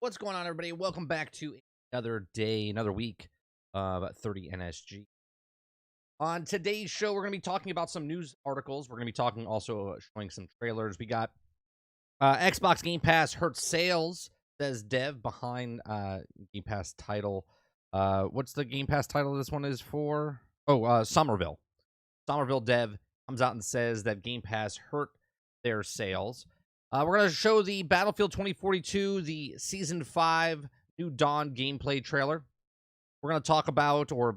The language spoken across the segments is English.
What's going on, everybody? Welcome back to another day, another week of 30 NSG. On today's show, we're going to be talking about some news articles. We're going to be talking also showing some trailers. We got Xbox Game Pass hurts sales, says dev behind Game Pass title. What's the Game Pass title this one is for? Oh, Somerville. Somerville dev comes out and says that Game Pass hurt their sales. We're going to show the Battlefield 2042, the Season 5 New Dawn gameplay trailer. We're going to talk about, we're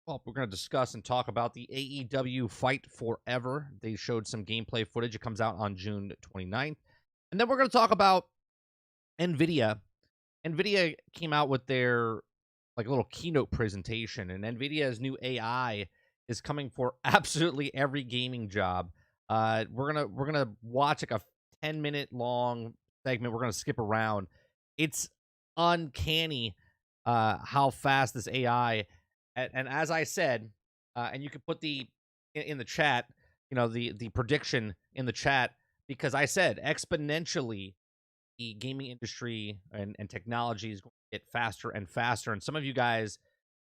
going to discuss and talk about the AEW Fight Forever. They showed some gameplay footage. It comes out on June 29th. And then we're going to talk about NVIDIA. NVIDIA came out with their little keynote presentation, and NVIDIA's new AI is coming for absolutely every gaming job. We're gonna watch like a 10-minute long segment. We're going to skip around. It's uncanny how fast this AI, and as I said, and you can put in the chat, the prediction in the chat, because I said exponentially the gaming industry and technology is going to get faster and faster. And some of you guys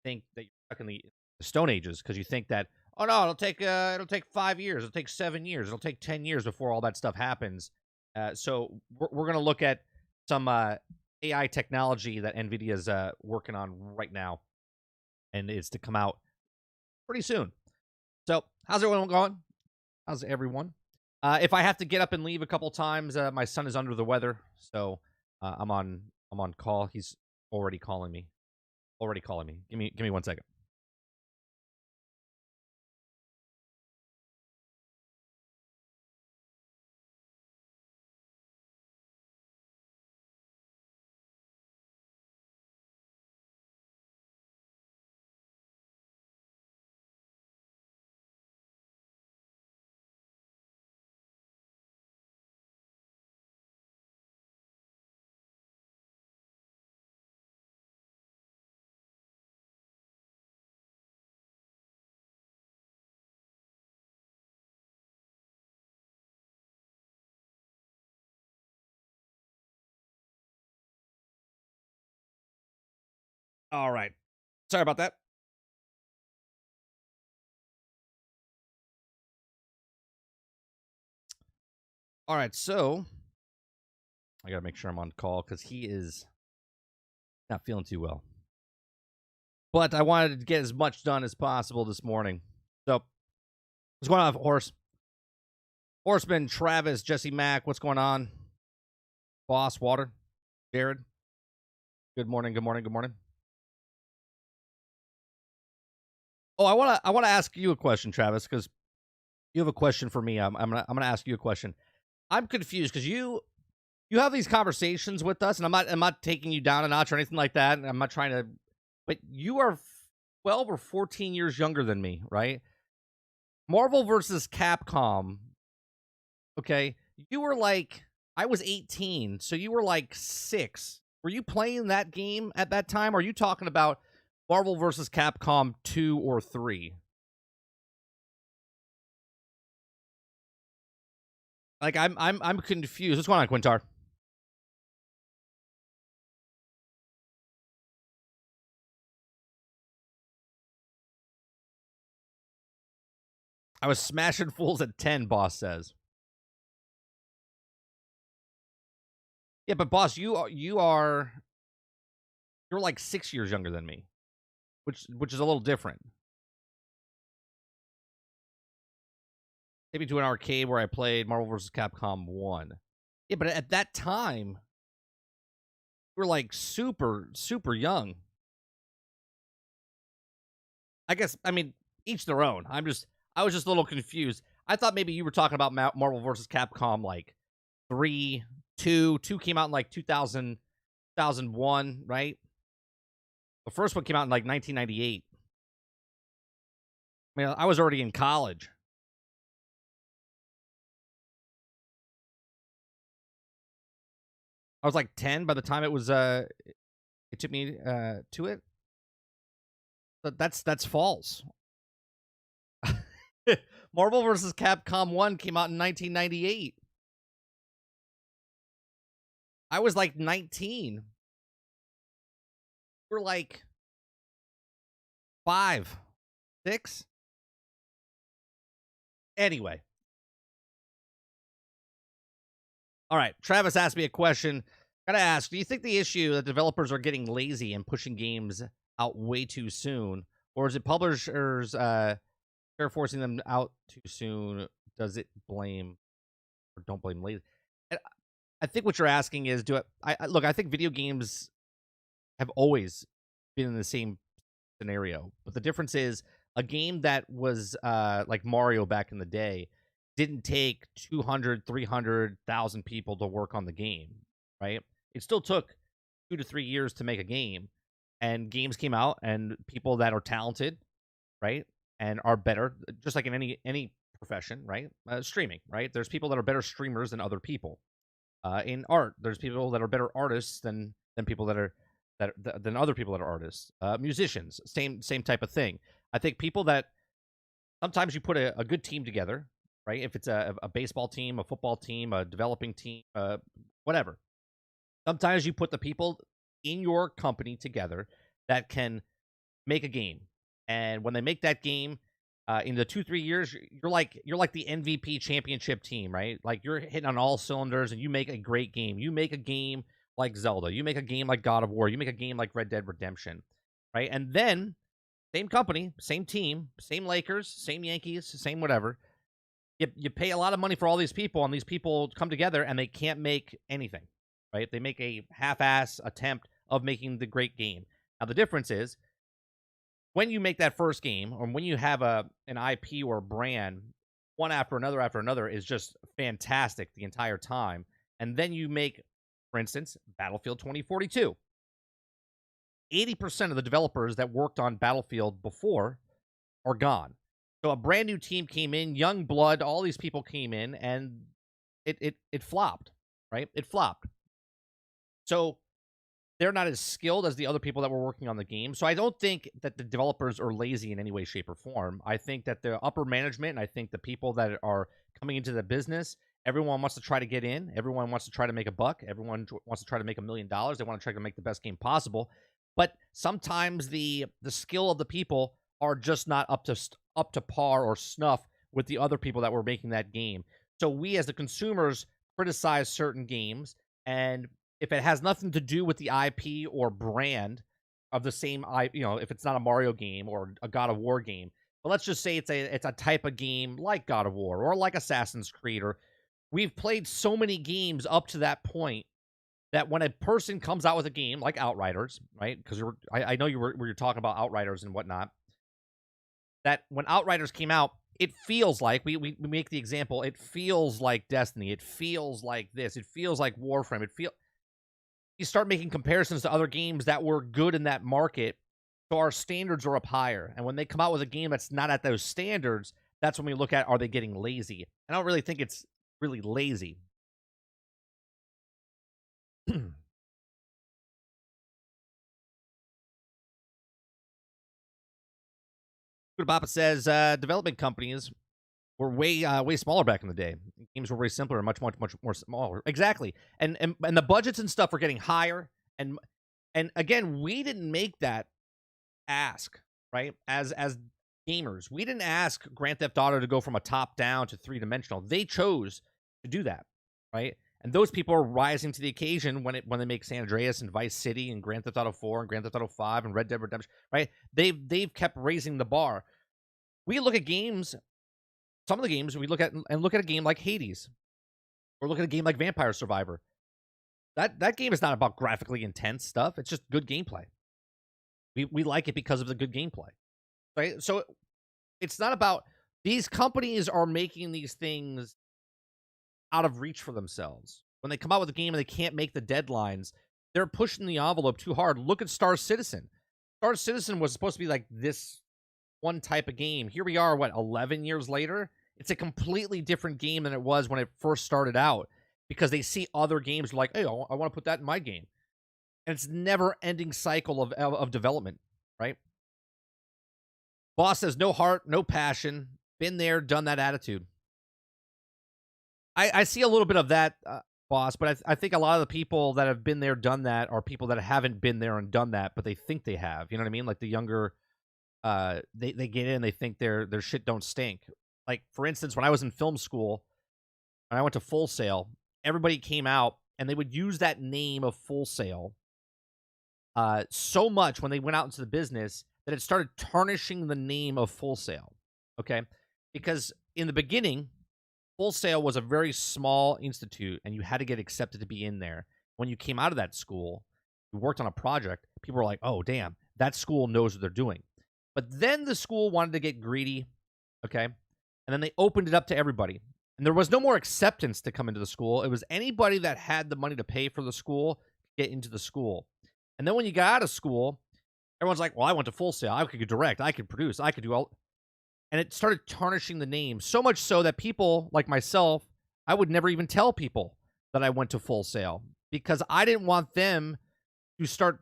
think that you're stuck in the Stone Ages because you think that, oh no, it'll take 5 years, it'll take 7 years, it'll take 10 years before all that stuff happens. So we're going to look at some AI technology that NVIDIA's working on right now, and it's to come out pretty soon. So how's everyone going? How's everyone? If I have to get up and leave a couple times, my son is under the weather, so I'm on call. He's already calling me. Give me 1 second. All right. Sorry about that. All right, so I got to make sure I'm on call because he is not feeling too well. But I wanted to get as much done as possible this morning. So, what's going on, Horseman, Travis, Jesse Mack, what's going on? Boss, Water, Jared. Good morning. Oh, I wanna ask you a question, Travis, because you have a question for me. I'm gonna ask you a question. I'm confused because you have these conversations with us, and I'm not taking you down a notch or anything like that. And I'm not trying to, but you are 12 or 14 years younger than me, right? Marvel versus Capcom. Okay, you were like, I was 18, so you were like 6. Were you playing that game at that time? Or are you talking about Marvel versus Capcom 2 or 3? Like I'm confused. What's going on, Quintar? I was smashing fools at 10, boss says. Yeah, but boss, you're like 6 years younger than me, which is a little different. Maybe to an arcade where I played Marvel vs. Capcom 1. Yeah, but at that time, we were like super, super young. I guess, I mean, each their own. I was just a little confused. I thought maybe you were talking about Marvel vs. Capcom like 3, 2. 2 came out in like 2001, right? The first one came out in like 1998. I mean, I was already in college. I was like 10 by the time it was it took me to it. But that's false. Marvel vs. Capcom 1 came out in 1998. I was like 19. We're like 5, 6. Anyway. All right. Travis asked me a question. Gotta ask, do you think the issue that developers are getting lazy and pushing games out way too soon? Or is it publishers they're forcing them out too soon? Does it blame or don't blame lazy? And I think what you're asking is, look? I think video games have always been in the same scenario, but the difference is a game that was like Mario back in the day didn't take 200, 300,000 people to work on the game, right? It still took 2 to 3 years to make a game, and games came out, and people that are talented, right, and are better, just like in any profession, right? Streaming, right? There's people that are better streamers than other people. In art, there's people that are better artists than people that are than other people that are artists. Musicians, same type of thing. I think people that sometimes you put a good team together, right? If it's a baseball team, a football team, a developing team, whatever. Sometimes you put the people in your company together that can make a game, and when they make that game, in the 2-3 years, you're like the MVP championship team, right? Like you're hitting on all cylinders, and you make a great game. You make a game like Zelda. You make a game like God of War. You make a game like Red Dead Redemption, right? And then same company, same team, same Lakers, same Yankees, same whatever. You pay a lot of money for all these people, and these people come together and they can't make anything, right? They make a half-ass attempt of making the great game. Now the difference is when you make that first game, or when you have an IP or a brand, one after another is just fantastic the entire time, and then you make, for instance, Battlefield 2042. 80% of the developers that worked on Battlefield before are gone. So a brand new team came in, young blood, all these people came in, and it flopped, right? It flopped. So they're not as skilled as the other people that were working on the game. So I don't think that the developers are lazy in any way, shape, or form. I think that the upper management, and I think the people that are coming into the business, everyone wants to try to get in. Everyone wants to try to make a buck. Everyone wants to try to make $1 million. They want to try to make the best game possible. But sometimes the skill of the people are just not up to par or snuff with the other people that were making that game. So we as the consumers criticize certain games, and if it has nothing to do with the IP or brand of the same if it's not a Mario game or a God of War game, but let's just say it's a type of game like God of War or like Assassin's Creed, or we've played so many games up to that point that when a person comes out with a game like Outriders, right? Because I know you're talking about Outriders and whatnot. That when Outriders came out, it feels like we make the example. It feels like Destiny. It feels like this. It feels like Warframe. You start making comparisons to other games that were good in that market, so our standards are up higher. And when they come out with a game that's not at those standards, that's when we look at, are they getting lazy? I don't really think it's really lazy. Bapa says development companies were way smaller back in the day. Games were way simpler and much more smaller. Exactly, and the budgets and stuff were getting higher. And again, we didn't make that ask, right? As gamers, we didn't ask Grand Theft Auto to go from a top down to 3-dimensional. They chose to do that, right? And those people are rising to the occasion when they make San Andreas and Vice City and Grand Theft Auto 4 and Grand Theft Auto 5 and Red Dead Redemption, right? They've kept raising the bar. We look at games, some of the games we look at a game like Hades, or look at a game like Vampire Survivor. That game is not about graphically intense stuff. It's just good gameplay. We like it because of the good gameplay, right? So it's not about, these companies are making these things out of reach for themselves. When they come out with a game and they can't make the deadlines, they're pushing the envelope too hard. Look at Star Citizen. Star Citizen was supposed to be like this one type of game. Here we are, 11 years later? It's a completely different game than it was when it first started out, because they see other games like, hey, I want to put that in my game. And it's never-ending cycle of development, right? Boss says, no heart, no passion. Been there, done that attitude. I see a little bit of that, boss, but I think a lot of the people that have been there, done that, are people that haven't been there and done that, but they think they have. You know what I mean? Like the younger, they get in, they think their shit don't stink. Like for instance, when I was in film school and I went to Full Sail, everybody came out and they would use that name of Full Sail so much when they went out into the business that it started tarnishing the name of Full Sail. Okay, because in the beginning, Full Sail was a very small institute, and you had to get accepted to be in there. When you came out of that school, you worked on a project. People were like, "Oh, damn, that school knows what they're doing." But then the school wanted to get greedy, okay, and then they opened it up to everybody. And there was no more acceptance to come into the school. It was anybody that had the money to pay for the school get into the school. And then when you got out of school, everyone's like, "Well, I went to Full Sail. I could direct. I could produce. I could do all." And it started tarnishing the name so much so that people like myself, I would never even tell people that I went to Full Sail because I didn't want them to start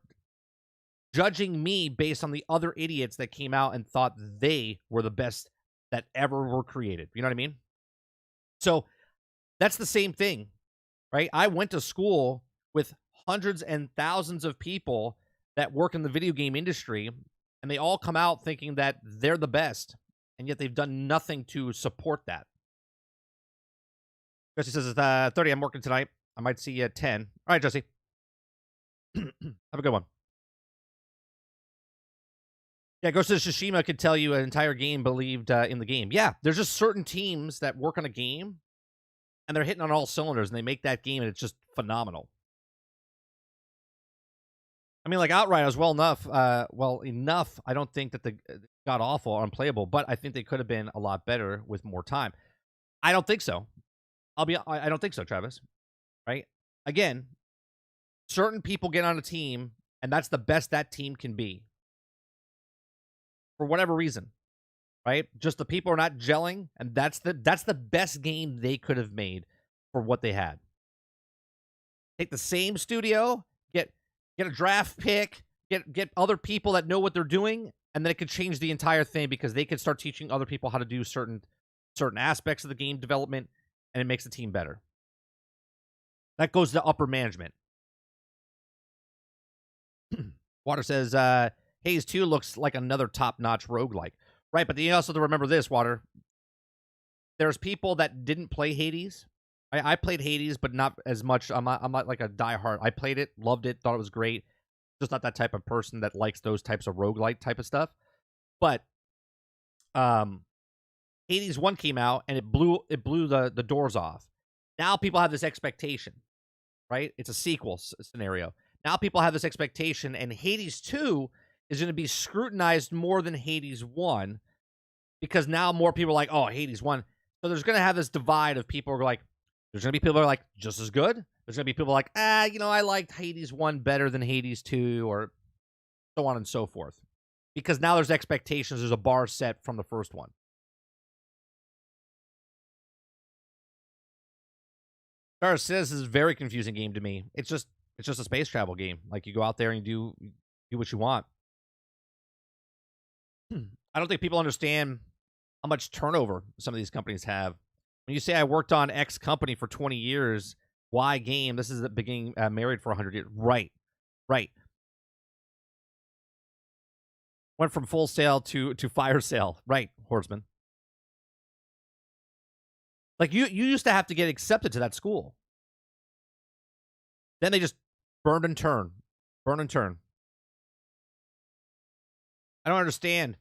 judging me based on the other idiots that came out and thought they were the best that ever were created. You know what I mean? So that's the same thing, right? I went to school with hundreds and thousands of people that work in the video game industry, and they all come out thinking that they're the best, and yet they've done nothing to support that. Jesse says, it's 30. I'm working tonight. I might see you at 10. All right, Jesse. Have a good one. Yeah, Ghost of Tsushima could tell you an entire game believed in the game. Yeah, there's just certain teams that work on a game, and they're hitting on all cylinders, and they make that game, and it's just phenomenal. I mean, like Outright was well enough. I don't think that the got awful or unplayable, but I think they could have been a lot better with more time. I don't think so. I don't think so, Travis. Right? Again, certain people get on a team, and that's the best that team can be for whatever reason. Right? Just the people are not gelling, and that's the best game they could have made for what they had. Take the same studio, get a draft pick, get other people that know what they're doing, and then it could change the entire thing because they could start teaching other people how to do certain aspects of the game development, and it makes the team better. That goes to upper management. Water says, Haze 2 looks like another top-notch roguelike. Right, but you also have to remember this, Water. There's people that didn't play Hades. I played Hades, but not as much. I'm not like a diehard. I played it, loved it, thought it was great. Just not that type of person that likes those types of roguelike type of stuff. But Hades 1 came out and it blew the doors off. Now people have this expectation, right? It's a sequel scenario. Now people have this expectation, and Hades 2 is going to be scrutinized more than Hades 1 because now more people are like, "Oh, Hades 1." So there's going to have this divide of people who are like, there's going to be people who are like, just as good. There's going to be people like, I liked Hades 1 better than Hades 2, or so on and so forth. Because now there's expectations. There's a bar set from the first one. Star says this is a very confusing game to me. It's just a space travel game. Like, you go out there and you do what you want. I don't think people understand how much turnover some of these companies have. When you say I worked on X company for 20 years, Y game, this is the beginning, married for 100 years. Right. Went from Full Sail to Fire Sale. Right, Horseman. Like, you used to have to get accepted to that school. Then they just burn and turn. I don't understand.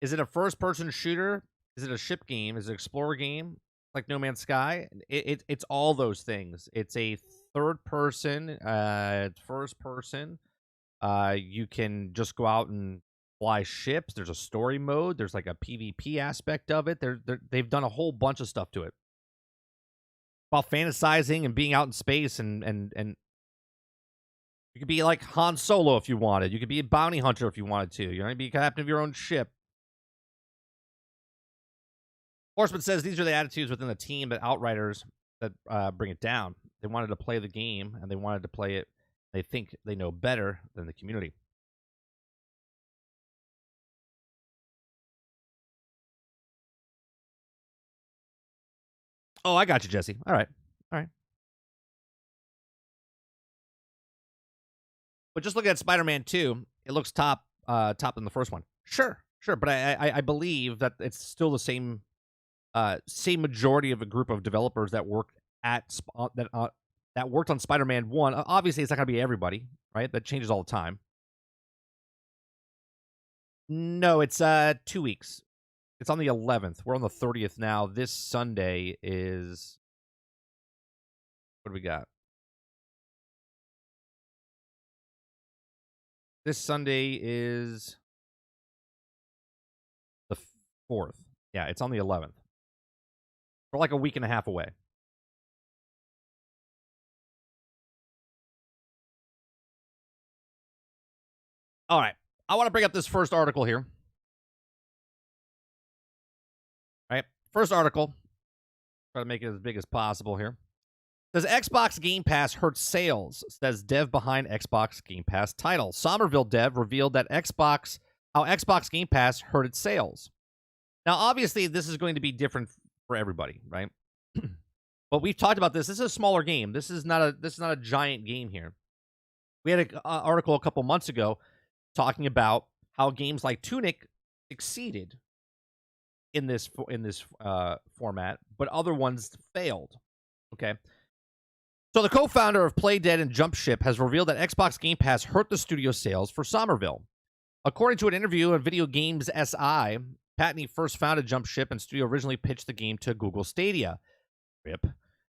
Is it a first-person shooter? Is it a ship game? Is it an explorer game? Like No Man's Sky? It's all those things. It's a third-person, first-person. You can just go out and fly ships. There's a story mode. There's like a PvP aspect of it. They've done a whole bunch of stuff to it. About fantasizing and being out in space, and you could be like Han Solo if you wanted. You could be a bounty hunter if you wanted to. You know, be captain of your own ship. Horseman says these are the attitudes within the team that Outriders that bring it down. They wanted to play the game, and they wanted to play it. They think they know better than the community. Oh, I got you, Jesse. All right. But just looking at Spider-Man 2, it looks top than the first one. Sure, sure, but I believe that it's still the same majority of a group of developers that worked that worked on Spider-Man 1. Obviously, it's not going to be everybody, right? That changes all the time. No, it's 2 weeks. It's on the 11th. We're on the 30th now. This Sunday is what do we got? This Sunday is the 4th. Yeah, it's on the 11th. We're like a week and a half away. All right. I want to bring up this first article here. All right. First article. Try to make it as big as possible here. Does Xbox Game Pass hurt sales? Says dev behind Xbox Game Pass title. Somerville dev revealed that how Xbox Game Pass hurt its sales. Now, obviously, this is going to be different for everybody, right? But we've talked about this. This is a smaller game. This is not a giant game here. We had an article a couple months ago talking about how games like Tunic succeeded in this format, but other ones failed. Okay. So the co-founder of Playdead and Jumpship has revealed that Xbox Game Pass hurt the studio sales for Somerville. According to an interview on Video Games SI, Patney first founded Jumpship and studio originally pitched the game to Google Stadia. RIP.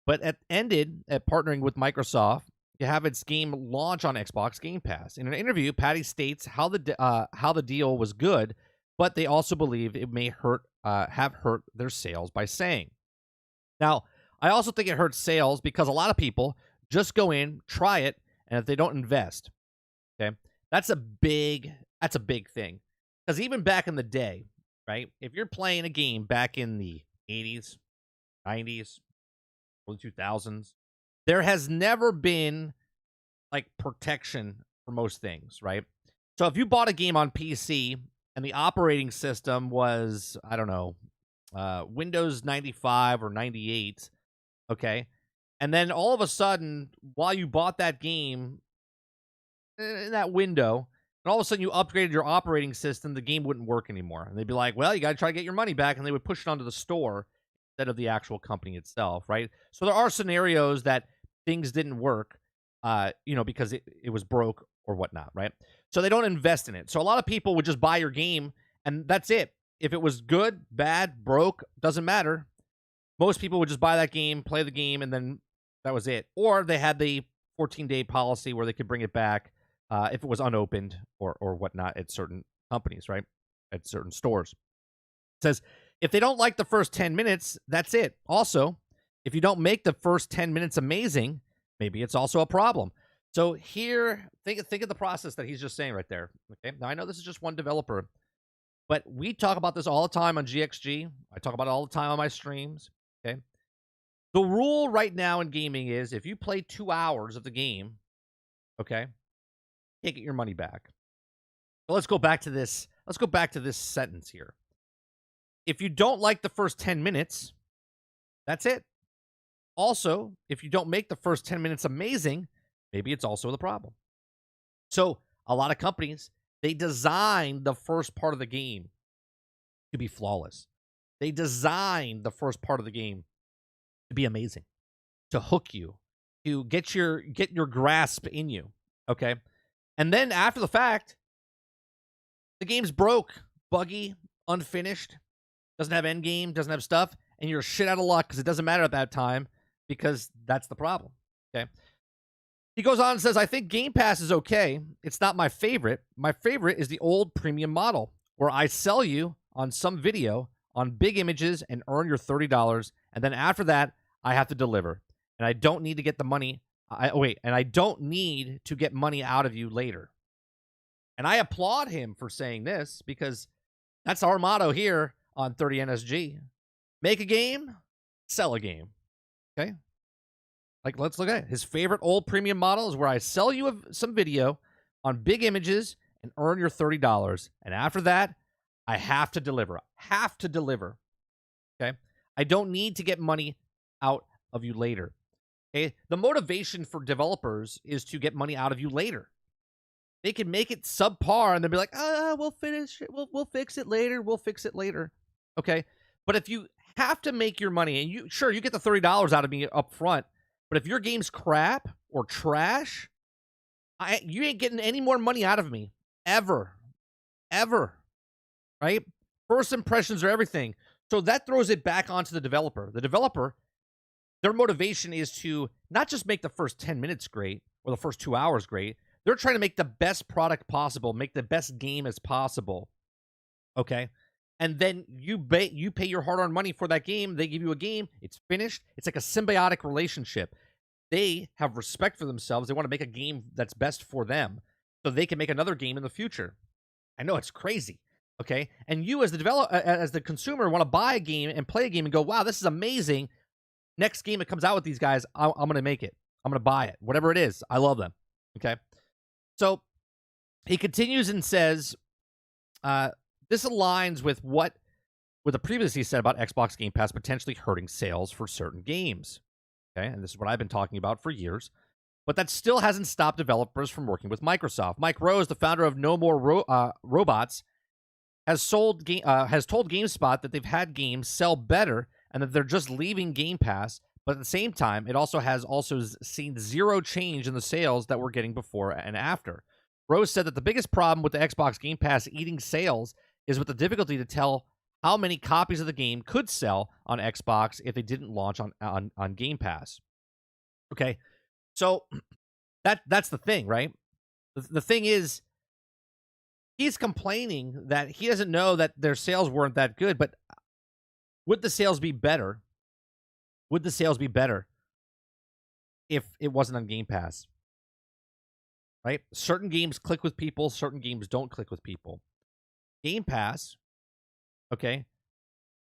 But it ended at partnering with Microsoft to have its game launch on Xbox Game Pass. In an interview, Patty states how the deal was good, but they also believe it may have hurt their sales by saying. Now, I also think it hurts sales because a lot of people just go in, try it, and if they don't invest, okay, that's a big thing. Because even back in the day, right, if you're playing a game back in the 80s, 90s, early 2000s, there has never been like protection for most things, right? So if you bought a game on PC and the operating system was, I don't know, Windows 95 or 98, okay, and then all of a sudden, while you bought that game in that window, and all of a sudden you upgraded your operating system, the game wouldn't work anymore. And they'd be like, well, you got to try to get your money back. And they would push it onto the store instead of the actual company itself, right? So there are scenarios that things didn't work, because it was broke or whatnot, right? So they don't invest in it. So a lot of people would just buy your game, and that's it. If it was good, bad, broke, doesn't matter. Most people would just buy that game, play the game, and then that was it. Or they had the 14-day policy where they could bring it back if it was unopened or whatnot at certain companies, right? At certain stores. It says, if they don't like the first 10 minutes, that's it. Also, if you don't make the first 10 minutes amazing, maybe it's also a problem. So here, think of the process that he's just saying right there. Okay. Now, I know this is just one developer, but we talk about this all the time on GXG. I talk about it all the time on my streams. Okay. The rule right now in gaming is if you play 2 hours of the game, okay, you can't get your money back. So let's go back to this. Let's go back to this sentence here. If you don't like the first 10 minutes, that's it. Also, if you don't make the first 10 minutes amazing, maybe it's also the problem. So a lot of companies, they design the first part of the game to be flawless. They design the first part of the game to be amazing, to hook you, to get your grasp in you, okay? And then after the fact, the game's broke, buggy, unfinished, doesn't have end game, doesn't have stuff, and you're shit out of luck because it doesn't matter at that time because that's the problem, okay? He goes on and says, I think Game Pass is okay. It's not my favorite. My favorite is the old premium model where I sell you on some video on big images and earn your $30. And then after that, I have to deliver. And I don't need to get the money. And I don't need to get money out of you later. And I applaud him for saying this because that's our motto here on 30NSG. Make a game, sell a game. Okay? Like, let's look at it. His favorite old premium model is where I sell you some video on big images and earn your $30. And after that, I have to deliver. Have to deliver. Okay? I don't need to get money out of you later. Okay? The motivation for developers is to get money out of you later. They can make it subpar and they'll be like, we'll finish it. We'll fix it later. We'll fix it later. Okay. But if you have to make your money and you get the $30 out of me up front, but if your game's crap or trash, you ain't getting any more money out of me ever. Ever. Right? First impressions are everything. So that throws it back onto the developer. The developer, their motivation is to not just make the first 10 minutes great or the first 2 hours great. They're trying to make the best product possible, make the best game as possible. Okay? And then you pay your hard-earned money for that game. They give you a game. It's finished. It's like a symbiotic relationship. They have respect for themselves. They want to make a game that's best for them so they can make another game in the future. I know it's crazy. Okay? And you as the consumer want to buy a game and play a game and go, wow, this is amazing. Next game that comes out with these guys, I'm going to make it. I'm going to buy it. Whatever it is. I love them. Okay? So he continues and says, this aligns with what the previously said about Xbox Game Pass potentially hurting sales for certain games. Okay, and this is what I've been talking about for years. But that still hasn't stopped developers from working with Microsoft. Mike Rose, the founder of No More Robots, has told GameSpot that they've had games sell better and that they're just leaving Game Pass. But at the same time, it has seen zero change in the sales that we're getting before and after. Rose said that the biggest problem with the Xbox Game Pass eating sales is with the difficulty to tell how many copies of the game could sell on Xbox if they didn't launch on Game Pass. Okay, so that's the thing, right? The thing is, he's complaining that he doesn't know that their sales weren't that good, but would the sales be better? Would the sales be better if it wasn't on Game Pass? Right? Certain games click with people, certain games don't click with people. Game Pass, okay,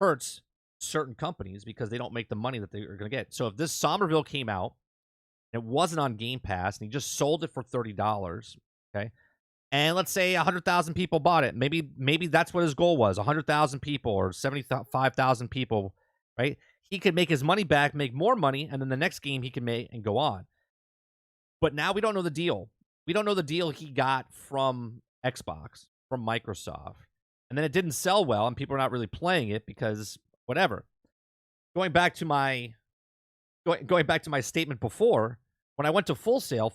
hurts certain companies because they don't make the money that they are going to get. So if this Somerville came out, and it wasn't on Game Pass, and he just sold it for $30, okay, and let's say 100,000 people bought it. Maybe that's what his goal was, 100,000 people or 75,000 people, right? He could make his money back, make more money, and then the next game he can make and go on. But now we don't know the deal. We don't know the deal he got from Xbox, from Microsoft. And then it didn't sell well, and people are not really playing it because whatever. Going back to my statement before, when I went to Full Sail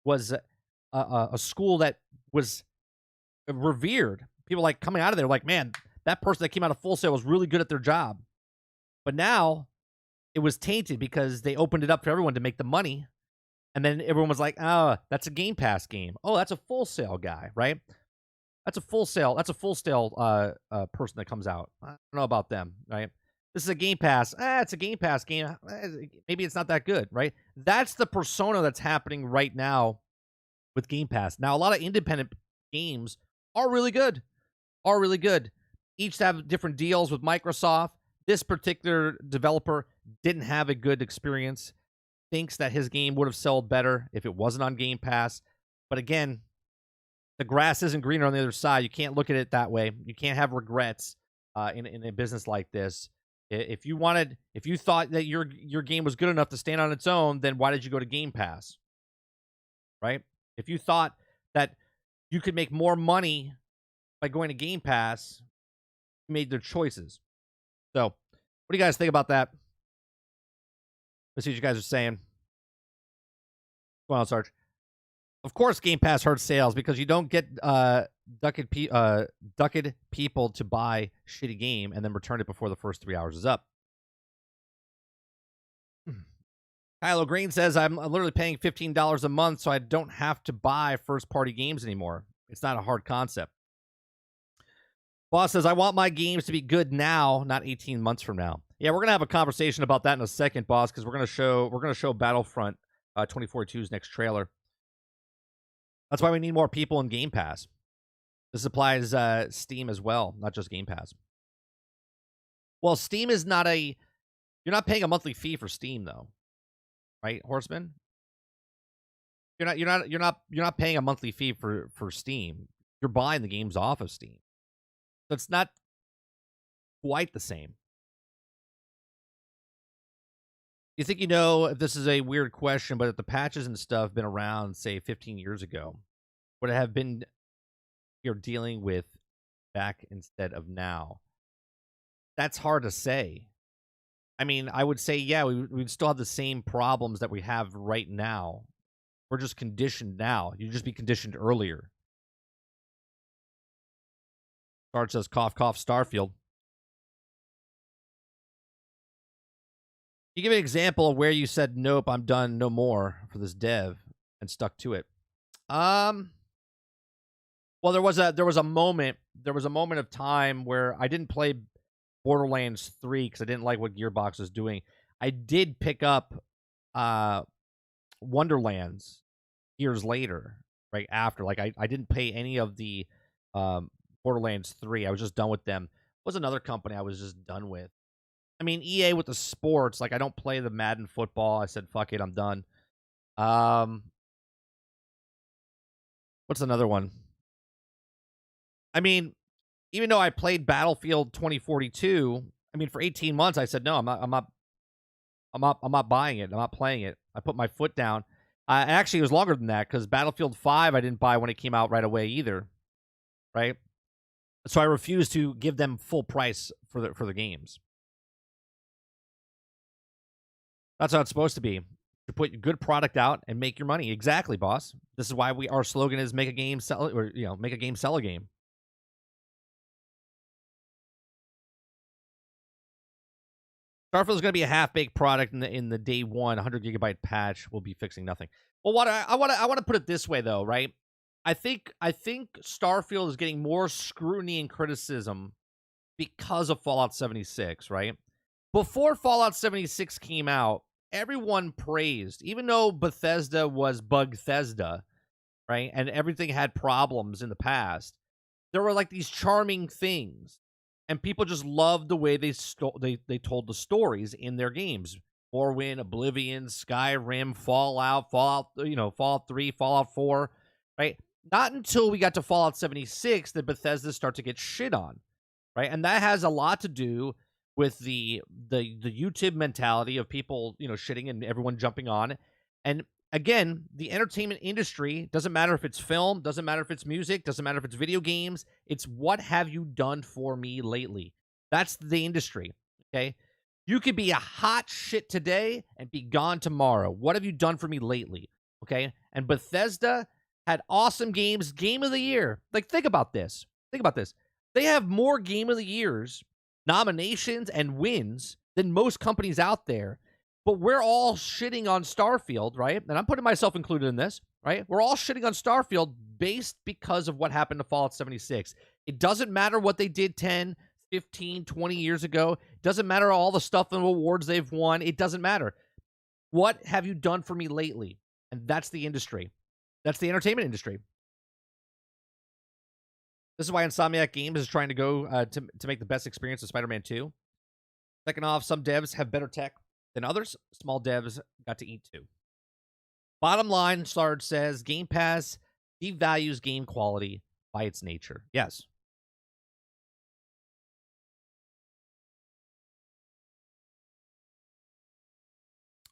was a school that was revered. People like coming out of there like, man, that person that came out of Full Sail was really good at their job. But now it was tainted because they opened it up for everyone to make the money. And then everyone was like, oh, that's a Game Pass game. Oh, that's a Full Sail guy, right? That's a Full Sail. That's a Full Sail person that comes out. I don't know about them, right? This is a Game Pass. It's a Game Pass game. Maybe it's not that good, right? That's the persona that's happening right now with Game Pass. Now, a lot of independent games are really good. Each have different deals with Microsoft. This particular developer didn't have a good experience. Thinks that his game would have sold better if it wasn't on Game Pass. But again, the grass isn't greener on the other side. You can't look at it that way. You can't have regrets in a business like this. If you thought that your game was good enough to stand on its own, then why did you go to Game Pass? Right? If you thought that you could make more money by going to Game Pass, you made their choices. So, what do you guys think about that? Let's see what you guys are saying. Go on, Sarge. Of course, Game Pass hurts sales because you don't get ducked people to buy shitty game and then return it before the first 3 hours is up. Kylo Green says, I'm literally paying $15 a month, so I don't have to buy first-party games anymore. It's not a hard concept. Boss says, I want my games to be good now, not 18 months from now. Yeah, we're gonna have a conversation about that in a second, boss, because we're gonna show Battlefront 2042's next trailer. That's why we need more people in Game Pass. This applies Steam as well, not just Game Pass. Well, Steam is not you're not paying a monthly fee for Steam though, right, Horseman? You're not paying a monthly fee for Steam. You're buying the games off of Steam. So it's not quite the same. You think you know if this is a weird question, but if the patches and stuff been around, say, 15 years ago, would it have been you're dealing with back instead of now? That's hard to say. I mean, I would say, yeah, we'd still have the same problems that we have right now. We're just conditioned now. You'd just be conditioned earlier. Bart says, cough, cough, Starfield. You give an example of where you said, nope, I'm done, no more for this dev, and stuck to it. Well, there was a moment of time where I didn't play Borderlands 3 because I didn't like what Gearbox was doing. I did pick up Wonderlands years later, right after. Like I didn't pay any of the Borderlands 3. I was just done with them. Was another company I was just done with. I mean, EA with the sports, like I don't play the Madden football. I said, fuck it, I'm done. What's another one? I mean, even though I played Battlefield 2042, I mean, for 18 months, I said, no, I'm not buying it. I'm not playing it. I put my foot down. Actually, it was longer than that because Battlefield 5 I didn't buy when it came out right away either, right? So I refused to give them full price for the games. That's how it's supposed to be. To put a good product out and make your money. Exactly, boss. This is why our slogan is make a game sell, or make a game sell a game. Starfield is going to be a half-baked product in the day one 100 gigabyte patch. Will be fixing nothing. Well, I want to put it this way though, right? I think Starfield is getting more scrutiny and criticism because of Fallout 76, right? Before Fallout 76 came out, everyone praised, even though Bethesda was Bugthesda, right? And everything had problems in the past. There were like these charming things, and people just loved the way they told the stories in their games. Morrowind, Oblivion, Skyrim, Fallout, Fallout 3, Fallout 4, right? Not until we got to Fallout 76 did Bethesda start to get shit on, right? And that has a lot to do with the YouTube mentality of people, shitting and everyone jumping on. And again, the entertainment industry, doesn't matter if it's film, doesn't matter if it's music, doesn't matter if it's video games. It's what have you done for me lately? That's the industry, okay? You could be a hot shit today and be gone tomorrow. What have you done for me lately? Okay? And Bethesda had awesome games, game of the year. Like, think about this. They have more game of the years, nominations, and wins than most companies out there. But we're all shitting on Starfield, right? And I'm putting myself included in this, right? We're all shitting on Starfield based because of what happened to Fallout 76. It doesn't matter what they did 10, 15, 20 years ago. It doesn't matter all the stuff and awards they've won. It doesn't matter. What have you done for me lately? And that's the industry. That's the entertainment industry. This is why Insomniac Games is trying to go to make the best experience of Spider-Man 2. Second off, some devs have better tech than others. Small devs got to eat too. Bottom line, Sarge says, Game Pass devalues game quality by its nature. Yes.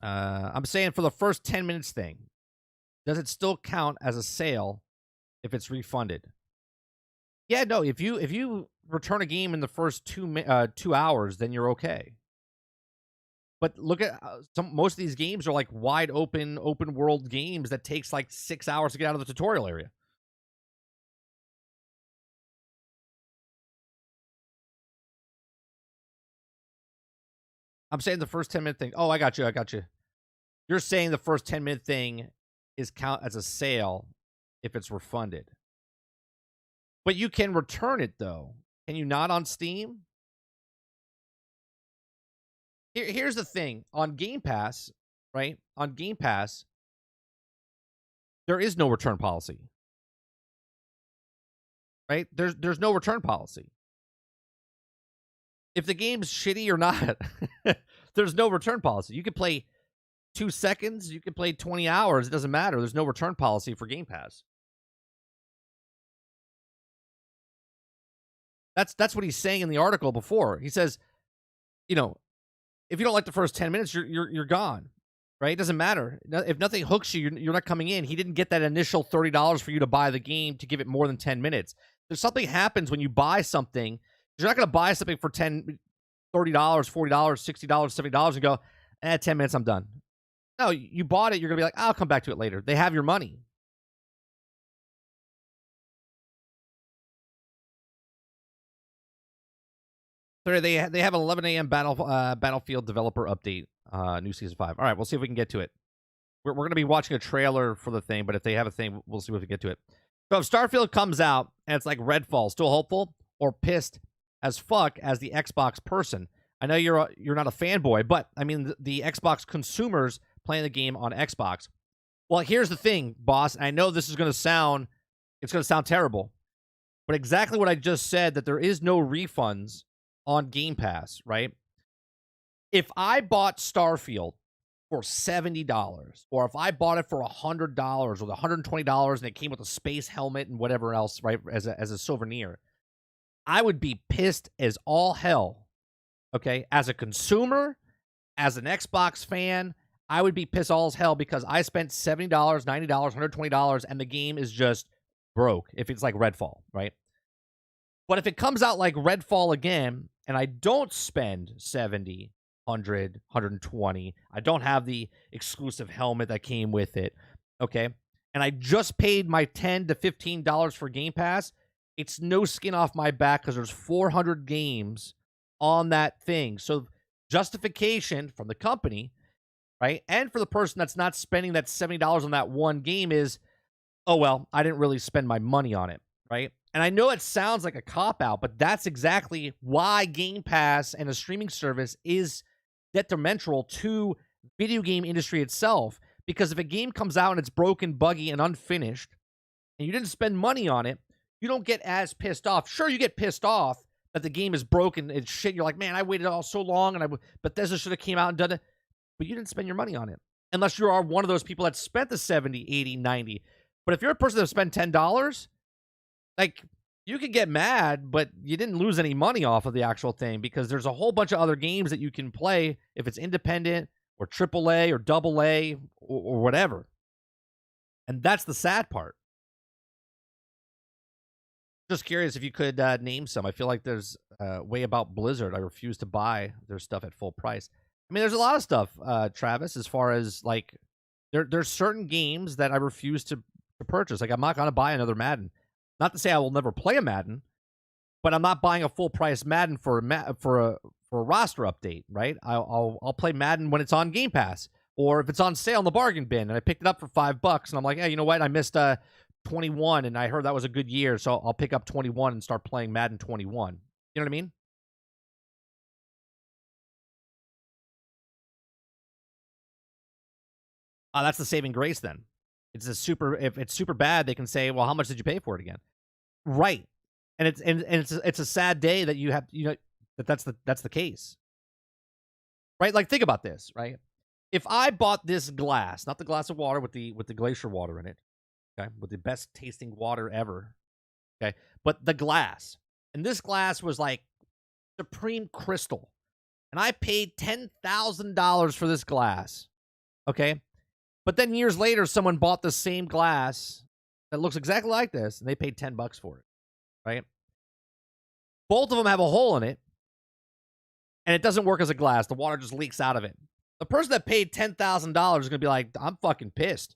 I'm saying for the first 10 minutes thing, does it still count as a sale if it's refunded? Yeah, no. If you return a game in the first 2 hours, then you're okay. But look at most of these games are like wide open world games that takes like 6 hours to get out of the tutorial area. I'm saying the first 10-minute thing. Oh, I got you. You're saying the first 10-minute thing is count as a sale if it's refunded. But you can return it though. Can you not on Steam? Here's the thing. On Game Pass, right? On Game Pass, there is no return policy. Right? There's no return policy. If the game's shitty or not, there's no return policy. You can play 2 seconds, you can play 20 hours, it doesn't matter. There's no return policy for Game Pass. That's what he's saying in the article before. He says, if you don't like the first 10 minutes, you're gone, right? It doesn't matter. If nothing hooks you, you're not coming in. He didn't get that initial $30 for you to buy the game to give it more than 10 minutes. There's something happens when you buy something. You're not going to buy something for $30, $40, $60, $70 and go, 10 minutes, I'm done. No, you bought it. You're going to be like, I'll come back to it later. They have your money. So they have an 11 a.m. Battlefield developer update, new season 5. All right, we'll see if we can get to it. We're going to be watching a trailer for the thing, but if they have a thing, we'll see if we get to it. So if Starfield comes out and it's like Redfall, still hopeful or pissed as fuck as the Xbox person? I know you're not a fanboy, but I mean the Xbox consumers playing the game on Xbox. Well, here's the thing, boss. I know this is going to sound terrible, but exactly what I just said, that there is no refunds on Game Pass, right? If I bought Starfield for $70, or if I bought it for $100 or $120 and it came with a space helmet and whatever else, right, as a souvenir, I would be pissed as all hell, okay? As a consumer, as an Xbox fan, I would be pissed all as hell because I spent $70, $90, $120, and the game is just broke if it's like Redfall, right? But if it comes out like Redfall again, and I don't spend 70, 100, 120, I don't have the exclusive helmet that came with it, okay? And I just paid my $10 to $15 for Game Pass, it's no skin off my back because there's 400 games on that thing. So justification from the company, right, and for the person that's not spending that $70 on that one game is, oh, well, I didn't really spend my money on it, right? And I know it sounds like a cop-out, but that's exactly why Game Pass and a streaming service is detrimental to video game industry itself. Because if a game comes out and it's broken, buggy, and unfinished, and you didn't spend money on it, you don't get as pissed off. Sure, you get pissed off that the game is broken and shit. You're like, man, I waited all so long, and Bethesda should have came out and done it. But you didn't spend your money on it. Unless you are one of those people that spent the 70, 80, 90. But if you're a person that spent $10, like, you could get mad, but you didn't lose any money off of the actual thing because there's a whole bunch of other games that you can play if it's independent or AAA or AA or whatever. And that's the sad part. Just curious if you could name some. I feel like there's a way about Blizzard. I refuse to buy their stuff at full price. I mean, there's a lot of stuff, Travis, as far as, like, there's certain games that I refuse to purchase. Like, I'm not going to buy another Madden. Not to say I will never play a Madden, but I'm not buying a full-price Madden for a roster update, right? I'll play Madden when it's on Game Pass, or if it's on sale in the bargain bin, and I picked it up for $5, and I'm like, hey, you know what? I missed 21, and I heard that was a good year, so I'll pick up 21 and start playing Madden 21. You know what I mean? That's the saving grace then. If it's super bad, they can say, well, how much did you pay for it again? Right. And it's a sad day that you have, that's the case. Right? Like, think about this, right? If I bought this glass, not the glass of water with the glacier water in it, okay, with the best tasting water ever, okay, but the glass, and this glass was like supreme crystal, and I paid $10,000 for this glass, okay, but then years later, someone bought the same glass that looks exactly like this, and they paid $10 for it, right? Both of them have a hole in it, and it doesn't work as a glass. The water just leaks out of it. The person that paid $10,000 is going to be like, I'm fucking pissed.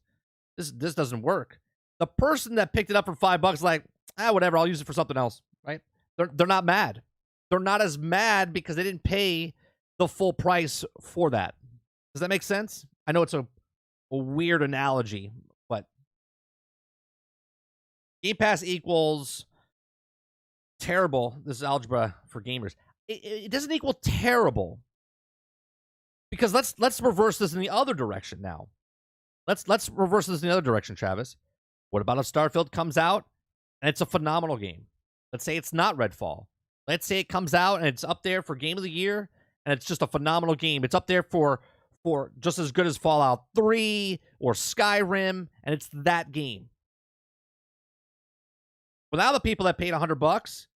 This doesn't work. The person that picked it up for $5, like, whatever, I'll use it for something else, right? They're not mad. They're not as mad because they didn't pay the full price for that. Does that make sense? I know it's a weird analogy, but Game Pass equals terrible. This is algebra for gamers. It doesn't equal terrible, because let's reverse this in the other direction now. Let's reverse this in the other direction, Travis. What about if Starfield comes out and it's a phenomenal game? Let's say it's not Redfall. Let's say it comes out and it's up there for Game of the Year and it's just a phenomenal game. It's up there for just as good as Fallout 3 or Skyrim, and it's that game. Well, now the people that paid $100,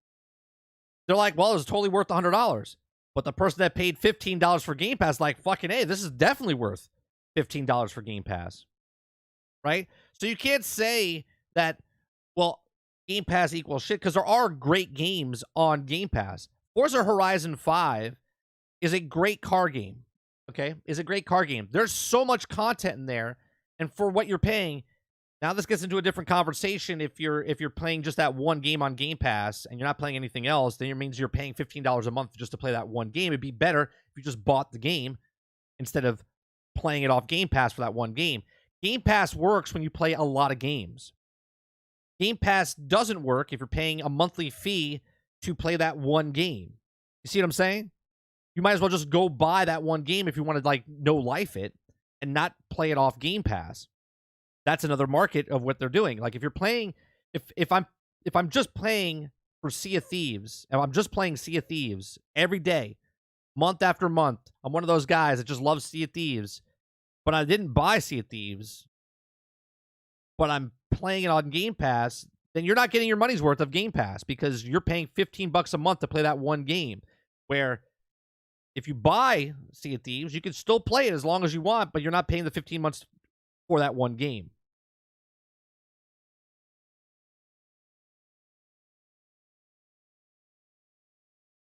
they're like, well, it was totally worth $100. But the person that paid $15 for Game Pass, like, fucking, hey, this is definitely worth $15 for Game Pass, right? So you can't say that, well, Game Pass equals shit, because there are great games on Game Pass. Forza Horizon 5 is a great car game, okay? Is a great car game. There's so much content in there, and for what you're paying, now this gets into a different conversation. If you're playing just that one game on Game Pass and you're not playing anything else, then it means you're paying $15 a month just to play that one game. It'd be better if you just bought the game instead of playing it off Game Pass for that one game. Game Pass works when you play a lot of games. Game Pass doesn't work if you're paying a monthly fee to play that one game. You see what I'm saying? You might as well just go buy that one game if you want to, like, no life it and not play it off Game Pass. That's another market of what they're doing. Like, if you're playing, if I'm just playing for Sea of Thieves, and I'm just playing Sea of Thieves every day, month after month, I'm one of those guys that just loves Sea of Thieves, but I didn't buy Sea of Thieves, but I'm playing it on Game Pass, then you're not getting your money's worth of Game Pass, because you're paying $15 a month to play that one game. Where if you buy Sea of Thieves, you can still play it as long as you want, but you're not paying the 15 months for that one game.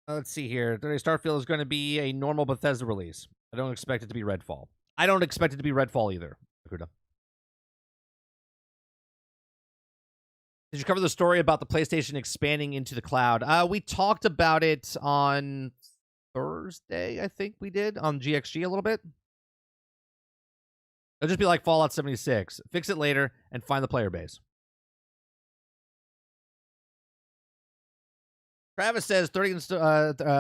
Let's see here. Today, Starfield is going to be a normal Bethesda release. I don't expect it to be Redfall. I don't expect it to be Redfall either. Did you cover the story about the PlayStation expanding into the cloud? We talked about it on Thursday, I think we did, on GXG a little bit. It'll just be like Fallout 76. Fix it later and find the player base. Travis says 30.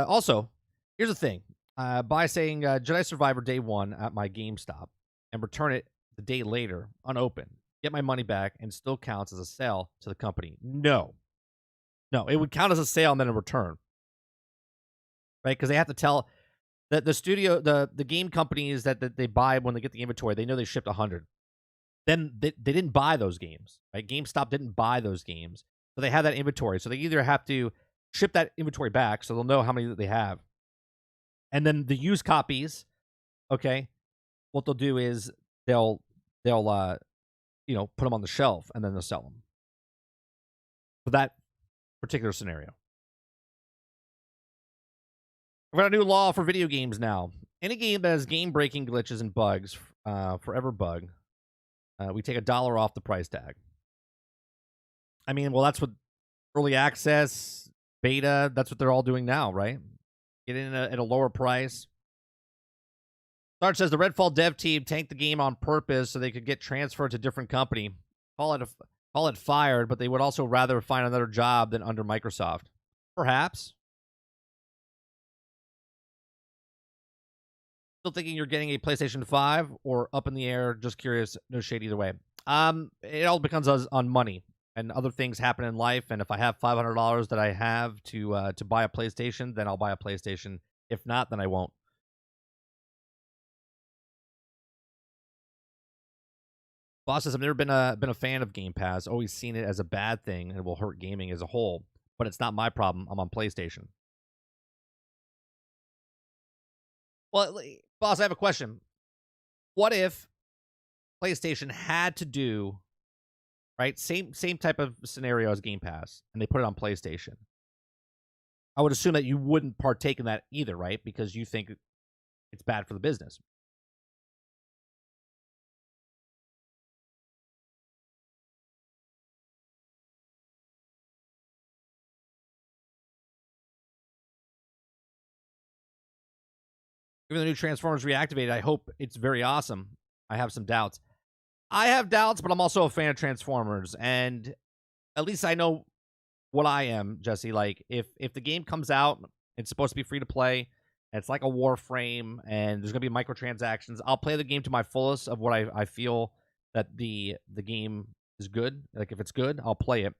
Also, here's the thing. By saying Jedi Survivor Day 1 at my GameStop and return it the day later unopened, get my money back, and still counts as a sale to the company. No, it would count as a sale and then a return, right? Because they have to tell that the studio, the game companies that they buy when they get the inventory, they know they shipped 100. Then they didn't buy those games, right? GameStop didn't buy those games, so they have that inventory. So they either have to ship that inventory back, so they'll know how many that they have, and then the used copies, okay, what they'll do is they'll put them on the shelf and then they'll sell them for that particular scenario. We've got a new law for video games now. Any game that has game-breaking glitches and bugs, forever bug, we take $1 off the price tag. I mean, well, that's what early access, beta, that's what they're all doing now, right? Get in at a lower price. Sarge says the Redfall dev team tanked the game on purpose so they could get transferred to a different company. Call it fired, but they would also rather find another job than under Microsoft. Perhaps. Still thinking you're getting a PlayStation 5 or up in the air? Just curious. No shade either way. It all depends on money and other things happen in life. And if I have $500 that I have to buy a PlayStation, then I'll buy a PlayStation. If not, then I won't. Boss says, I've never been a fan of Game Pass. Always seen it as a bad thing and it will hurt gaming as a whole. But it's not my problem. I'm on PlayStation. Well, boss, I have a question. What if PlayStation had to do, right, same type of scenario as Game Pass, and they put it on PlayStation? I would assume that you wouldn't partake in that either, right? Because you think it's bad for the business. Even the new Transformers reactivated, I hope it's very awesome. I have some doubts. I have doubts, but I'm also a fan of Transformers, and at least I know what I am, Jesse. Like, if the game comes out, it's supposed to be free to play, and it's like a Warframe, and there's going to be microtransactions, I'll play the game to my fullest of what I feel that the game is good. Like, if it's good, I'll play it,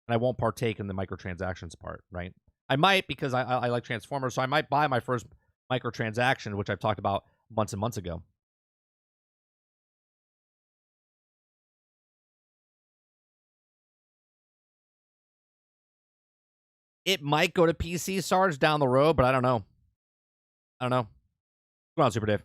and I won't partake in the microtransactions part, right? I might, because I like Transformers, so I might buy my first microtransaction, which I've talked about months and months ago. It might go to PC, Sarge, down the road, but I don't know. What's going on, Super Dave?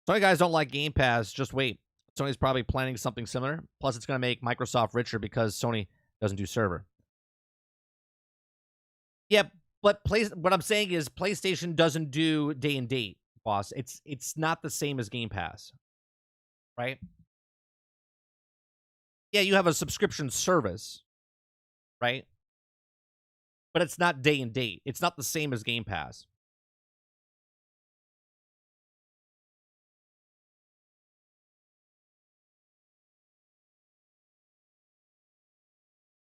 Some guys don't like Game Pass. Just wait. Sony's probably planning something similar. Plus, it's going to make Microsoft richer because Sony doesn't do server. Yeah, but what I'm saying is PlayStation doesn't do day and date, boss. It's not the same as Game Pass, right? Yeah, you have a subscription service, right? But it's not day and date. It's not the same as Game Pass.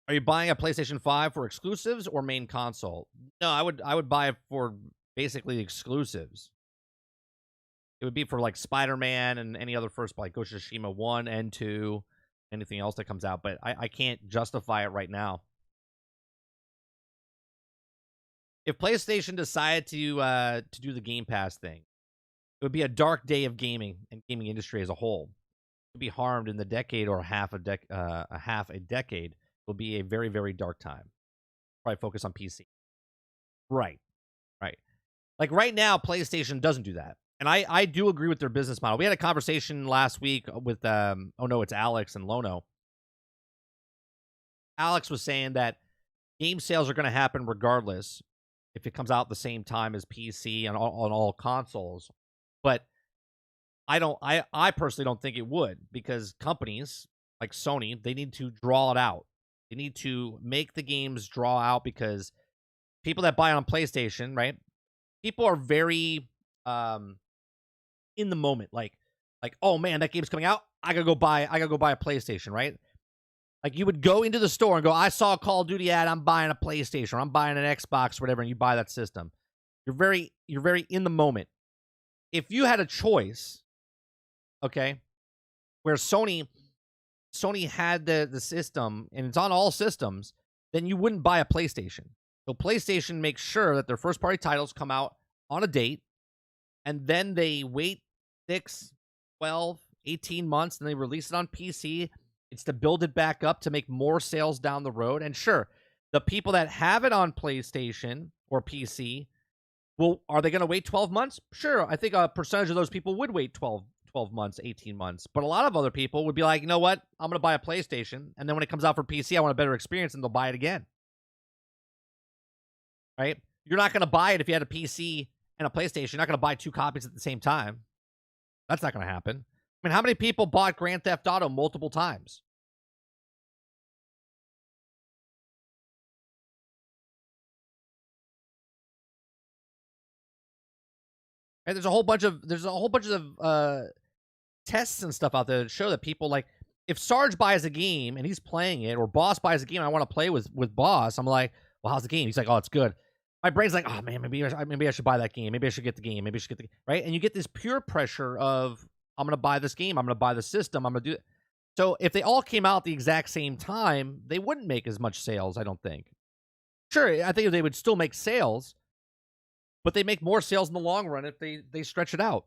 Are you buying a PlayStation 5 for exclusives or main console? No, I would buy it for basically exclusives. It would be for like Spider-Man and any other first like Ghost of Tsushima 1 and 2, anything else that comes out, but I can't justify it right now. If PlayStation decided to do the Game Pass thing, it would be a dark day of gaming and gaming industry as a whole. It would be harmed in the decade or half a decade. Will be a very, very dark time. Probably focus on PC. Right. Right. Like right now, PlayStation doesn't do that. And I do agree with their business model. We had a conversation last week with oh no, it's Alex and Lono. Alex was saying that game sales are going to happen regardless if it comes out at the same time as PC and on all consoles. But I personally don't think it would, because companies like Sony, they need to draw it out. They need to make the games draw out, because people that buy it on PlayStation, right? People are very in the moment, like, oh man, that game's coming out. I gotta go buy a PlayStation, right? Like you would go into the store and go, I saw a Call of Duty ad, I'm buying a PlayStation, or I'm buying an Xbox, or whatever, and you buy that system. You're very in the moment. If you had a choice, okay, where Sony had the system and it's on all systems, then you wouldn't buy a PlayStation. So PlayStation makes sure that their first party titles come out on a date, and then they wait 6, 12, 18 months, and they release it on PC. It's to build it back up to make more sales down the road. And sure, the people that have it on PlayStation or PC, well, are they going to wait 12 months? Sure. I think a percentage of those people would wait 12 months, 18 months. But a lot of other people would be like, you know what? I'm going to buy a PlayStation, and then when it comes out for PC, I want a better experience, and they'll buy it again. Right? You're not going to buy it if you had a PC and a PlayStation. You're not going to buy 2 copies at the same time. That's not going to happen. I mean, how many people bought Grand Theft Auto multiple times? And there's a whole bunch of tests and stuff out there that show that people, like, if Sarge buys a game and he's playing it, or Boss buys a game and I want to play with Boss, I'm like, well, how's the game? He's like, oh, it's good. My brain's like, oh man, maybe I should buy that game. Maybe I should get the game. Maybe I should get the right. And you get this pure pressure of, I'm gonna buy this game. I'm gonna buy the system. I'm gonna do it. So if they all came out at the exact same time, they wouldn't make as much sales, I don't think. Sure, I think they would still make sales, but they make more sales in the long run if they stretch it out.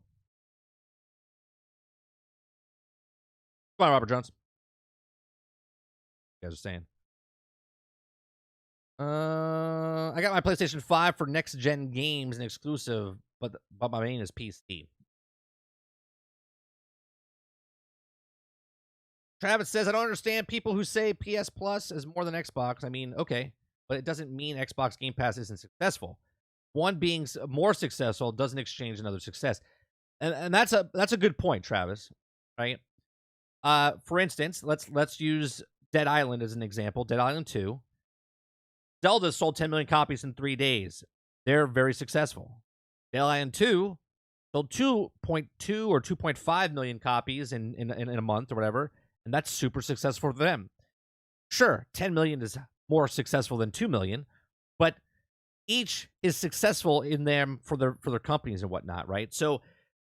Come on, Robert Jones. You guys are saying. I got my PlayStation 5 for next gen games and exclusive, but my main is PC. Travis says, I don't understand people who say PS Plus is more than Xbox. I mean, okay, but it doesn't mean Xbox Game Pass isn't successful. One being more successful doesn't exchange another success. And that's a good point, Travis, right? For instance, let's use Dead Island as an example. Dead Island 2. Zelda sold 10 million copies in 3 days. They're very successful. Dead Island 2 sold 2.2 or 2.5 million copies in a month or whatever, and that's super successful for them. Sure, 10 million is more successful than 2 million, but each is successful in them for their companies and whatnot, right? So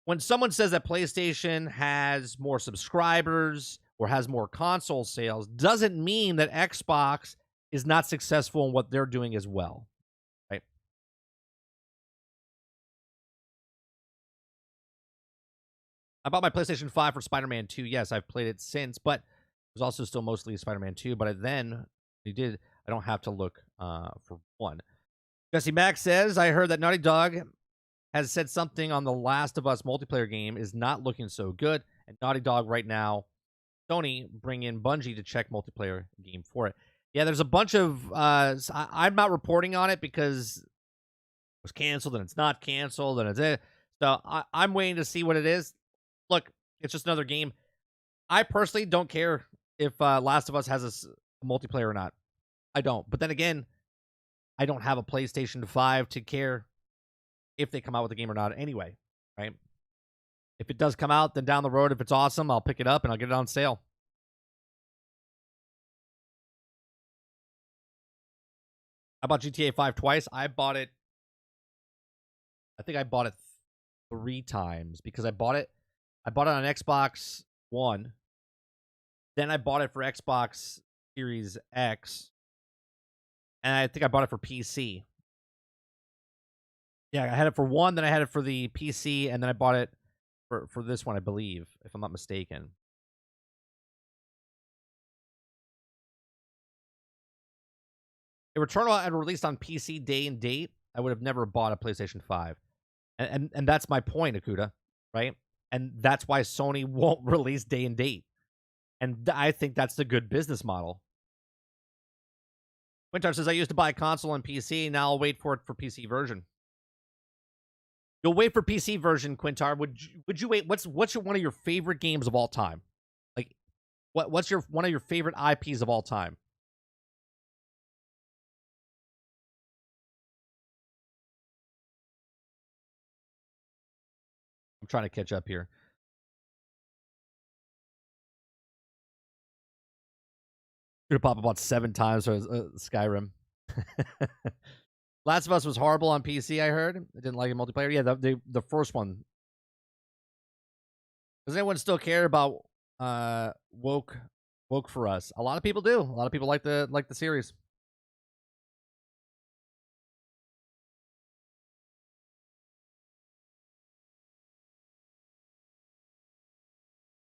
when someone says that PlayStation has more subscribers or has more console sales, doesn't mean that Xbox is not successful in what they're doing as well, right? I bought my PlayStation 5 for Spider-Man 2. Yes, I've played it since, but it was also still mostly Spider-Man 2. But then I don't have to look for one. Jesse Mack says, I heard that Naughty Dog has said something on the Last of Us multiplayer game is not looking so good, and Naughty Dog right now, Sony bring in Bungie to check multiplayer game for it. Yeah, there's a bunch of I'm not reporting on it because it was canceled and it's not canceled and it's it. So I'm waiting to see what it is. Look, it's just another game. I personally don't care if Last of Us has a multiplayer or not. I don't. But then again, I don't have a PlayStation 5 to care if they come out with a game or not anyway, right? If it does come out, then down the road, if it's awesome, I'll pick it up and I'll get it on sale. I bought GTA 5 twice. I think I bought it 3 times because I bought it on Xbox One. Then I bought it for Xbox Series X. And I think I bought it for PC. Yeah, I had it for one, then I had it for the PC, and then I bought it for this one, I believe, if I'm not mistaken. If Returnal had released on PC day and date, I would have never bought a PlayStation 5. And that's my point, Akuda, right? And that's why Sony won't release day and date. And I think that's the good business model. Quintar says, I used to buy a console and PC, now I'll wait for it for PC version. You'll wait for PC version, Quintar. Would you wait? What's one of your favorite games of all time? Like, what's one of your favorite IPs of all time? I'm trying to catch up here. Gonna pop about 7 times for Skyrim. Last of Us was horrible on PC, I heard. I didn't like it multiplayer. Yeah, the first one. Does anyone still care about woke for us? A lot of people do. A lot of people like the series.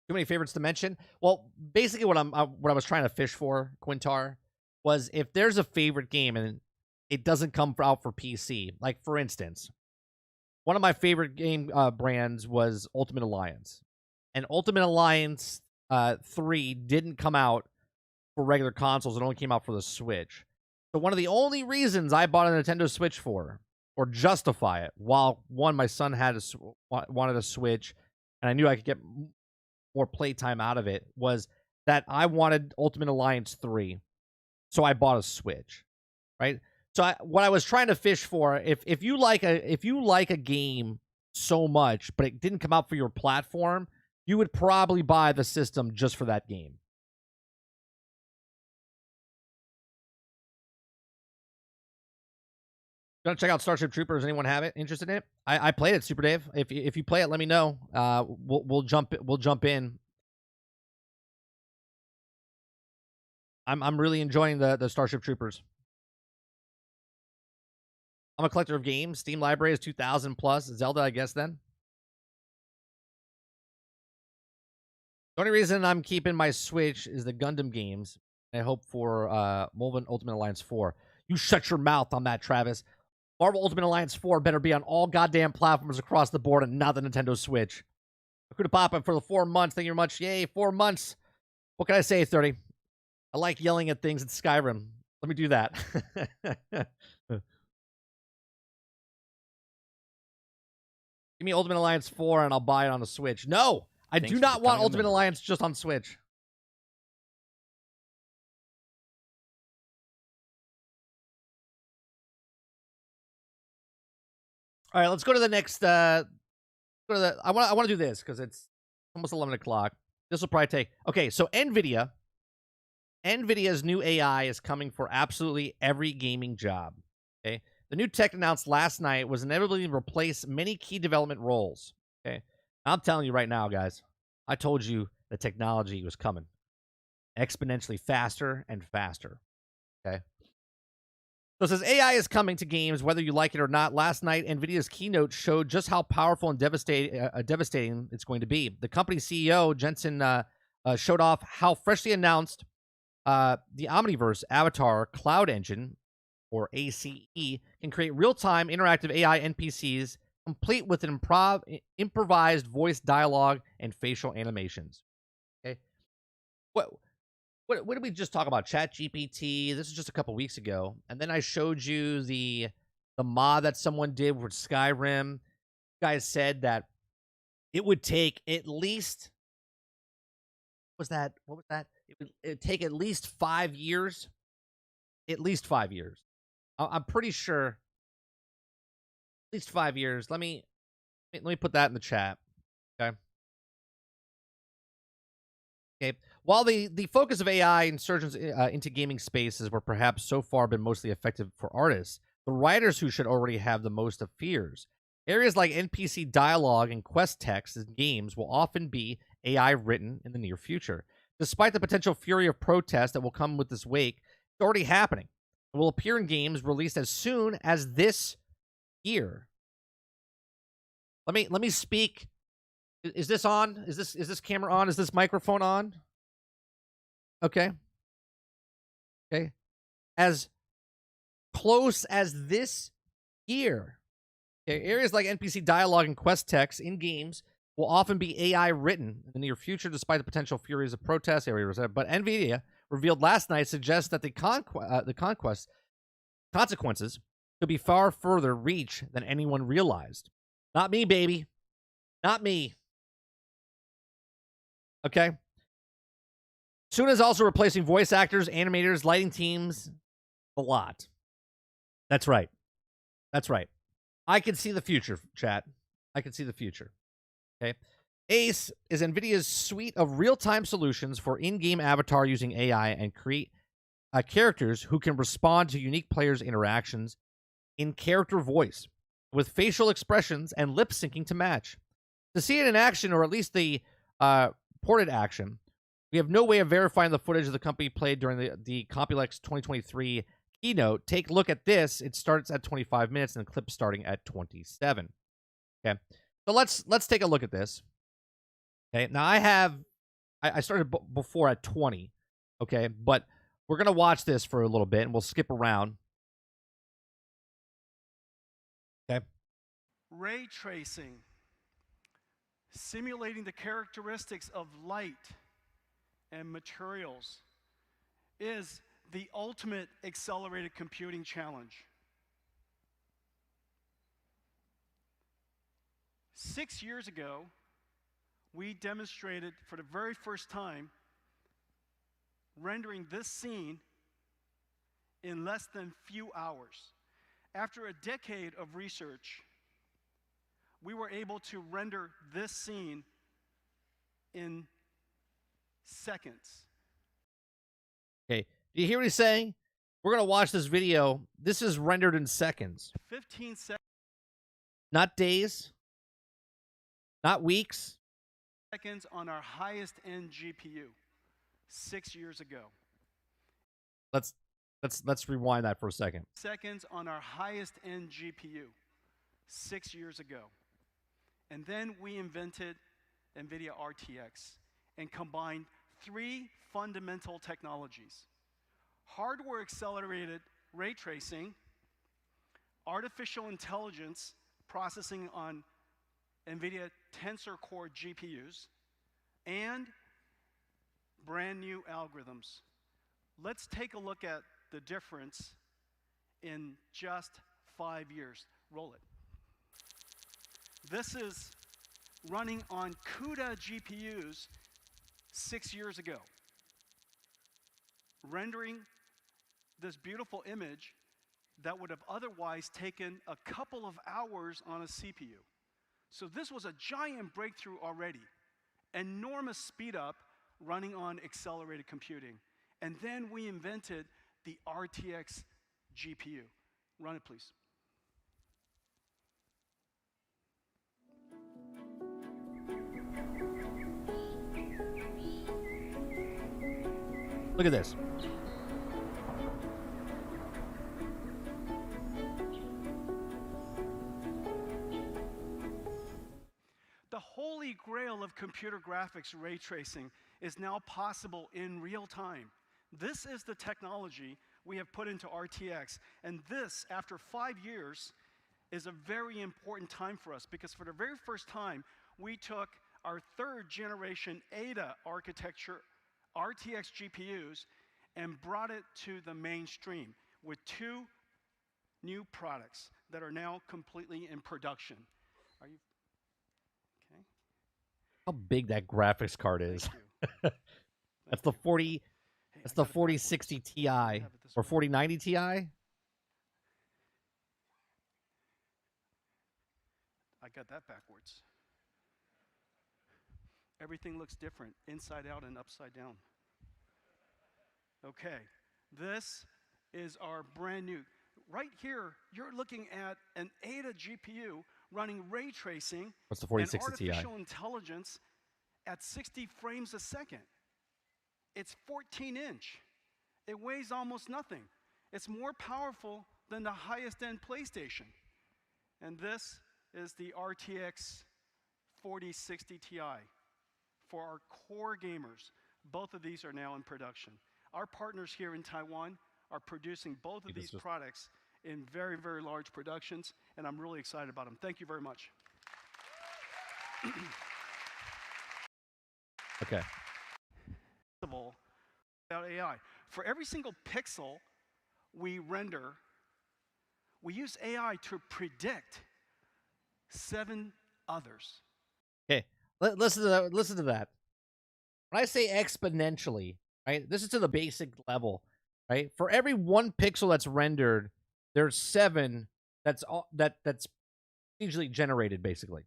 Too many favorites to mention. Well, basically, what I was trying to fish for, Quintar, was if there's a favorite game and it doesn't come out for PC. Like, for instance, one of my favorite game brands was Ultimate Alliance, and Ultimate Alliance 3 didn't come out for regular consoles; it only came out for the Switch. So one of the only reasons I bought a Nintendo Switch for, or justify it, while one, my son wanted a Switch, and I knew I could get more playtime out of it, was that I wanted Ultimate Alliance 3, so I bought a Switch, right? So what I was trying to fish for, if you like a game so much, but it didn't come out for your platform, you would probably buy the system just for that game. Gonna check out Starship Troopers. Anyone have it? Interested in it? I played it, Super Dave. If you play it, let me know. We'll jump in. I'm really enjoying the Starship Troopers. I'm a collector of games. Steam library is 2,000 plus. Zelda, I guess, then. The only reason I'm keeping my Switch is the Gundam games. I hope for Marvel Ultimate Alliance 4. You shut your mouth on that, Travis. Marvel Ultimate Alliance 4 better be on all goddamn platforms across the board and not the Nintendo Switch. Akuda Papa for the 4 months. Thank you very much. Yay, 4 months. What can I say, 30? I like yelling at things in Skyrim. Let me do that. Give me Ultimate Alliance 4 and I'll buy it on the Switch. No! I do not want Ultimate Alliance just on Switch. All right, let's go to the next. I want to do this because it's almost 11 o'clock. This will probably take. Okay, so NVIDIA's new AI is coming for absolutely every gaming job. Okay, the new tech announced last night was inevitably to replace many key development roles. Okay, I'm telling you right now, guys. I told you the technology was coming exponentially faster and faster. Okay. So it says AI is coming to games whether you like it or not. Last night, NVIDIA's keynote showed just how powerful and devastating it's going to be. The company's CEO, Jensen, showed off how freshly announced the Omniverse Avatar Cloud Engine, or ACE, can create real-time interactive AI NPCs complete with an improvised voice dialogue and facial animations. Okay, what what did we just talk about? Chat GPT. This is just a couple weeks ago, and then I showed you the mod that someone did with Skyrim. Guys said that it would take at least what was that? It'd take at least 5 years. At least 5 years. I'm pretty sure at least 5 years. Let me put that in the chat. Okay. Okay. While the focus of AI insurgence into gaming spaces were perhaps so far been mostly effective for artists, the writers who should already have the most of fears. Areas like NPC dialogue and quest text in games will often be AI written in the near future. Despite the potential fury of protest that will come with this wake, it's already happening. It will appear in games released as soon as this year. Let me speak. Is this on? Is this camera on? Is this microphone on? Okay. Okay. As close as this year. Okay. Areas like NPC dialogue and quest text in games will often be AI written in the near future, despite the potential furies of protest areas. But NVIDIA revealed last night suggests that the consequences could be far further reach than anyone realized. Not me, baby. Not me. Okay. Soon as also replacing voice actors, animators, lighting teams, a lot. That's right. That's right. I can see the future, chat. I can see the future. Okay. ACE is NVIDIA's suite of real-time solutions for in-game avatar using AI and create characters who can respond to unique players' interactions in character voice with facial expressions and lip syncing to match. To see it in action, or at least the ported action, we have no way of verifying the footage of the company played during the Compulex 2023 keynote. Take a look at this. It starts at 25 minutes and the clip starting at 27. Okay, so let's take a look at this. Okay, now I started before at 20. Okay, but we're gonna watch this for a little bit and we'll skip around. Okay. Ray tracing, simulating the characteristics of light and materials, is the ultimate accelerated computing challenge. 6 years ago, we demonstrated for the very first time rendering this scene in less than few hours. After a decade of research, we were able to render this scene in seconds. Okay. Do you hear what he's saying? We're going to watch this video. This is rendered in seconds. 15 seconds. Not days. Not weeks. Seconds on our highest end GPU 6 years ago. Let's rewind that for a second. Seconds on our highest end GPU 6 years ago. And then we invented NVIDIA RTX and combined three fundamental technologies: hardware accelerated ray tracing, artificial intelligence processing on NVIDIA Tensor Core GPUs, and brand new algorithms. Let's take a look at the difference in just 5 years. Roll it. This is running on CUDA GPUs 6 years ago, rendering this beautiful image that would have otherwise taken a couple of hours on a CPU. So this was a giant breakthrough already. Enormous speed up running on accelerated computing. And then we invented the RTX GPU. Run it, please. Look at this. The holy grail of computer graphics ray tracing is now possible in real time. This is the technology we have put into RTX, and this, after 5 years, is a very important time for us because for the very first time, we took our third generation Ada architecture RTX GPUs and brought it to the mainstream with two new products that are now completely in production. Are you okay? How big that graphics card Thank is. you. That's Thank the you. 40. Hey, That's I the got it 4060 backwards. You Ti have it this or way. 4090 Ti. I got that backwards. Everything looks different, inside out and upside down. Okay, this is our brand new. Right here, you're looking at an Ada GPU running ray tracing What's the and 4060 Ti? artificial intelligence at 60 frames a second. It's 14-inch. It weighs almost nothing. It's more powerful than the highest end PlayStation. And this is the RTX 4060 Ti for our core gamers. Both of these are now in production. Our partners here in Taiwan are producing both of these products in very, very large productions, and I'm really excited about them. Thank you very much. Okay. Without AI. For every single pixel we render, we use AI to predict 7 others. Okay. Listen to that. Listen to that. When I say exponentially, right? This is to the basic level, right? For every 1 pixel that's rendered, there's 7 that's usually generated, basically.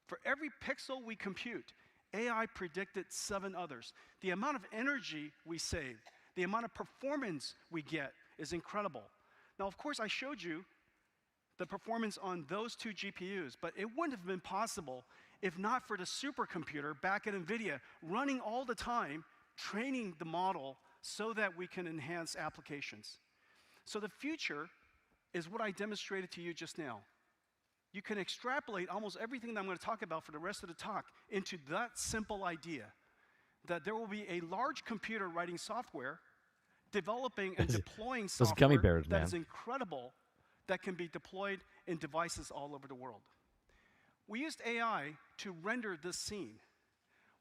For every pixel we compute, AI predicted 7 others. The amount of energy we save, the amount of performance we get is incredible. Now, of course, I showed you the performance on those 2 GPUs, but it wouldn't have been possible if not for the supercomputer back at NVIDIA running all the time, training the model so that we can enhance applications. So the future is what I demonstrated to you just now. You can extrapolate almost everything that I'm going to talk about for the rest of the talk into that simple idea that there will be a large computer writing software, developing and deploying Those gummy software bears, that man. is incredible, that can be deployed in devices all over the world. We used AI to render this scene.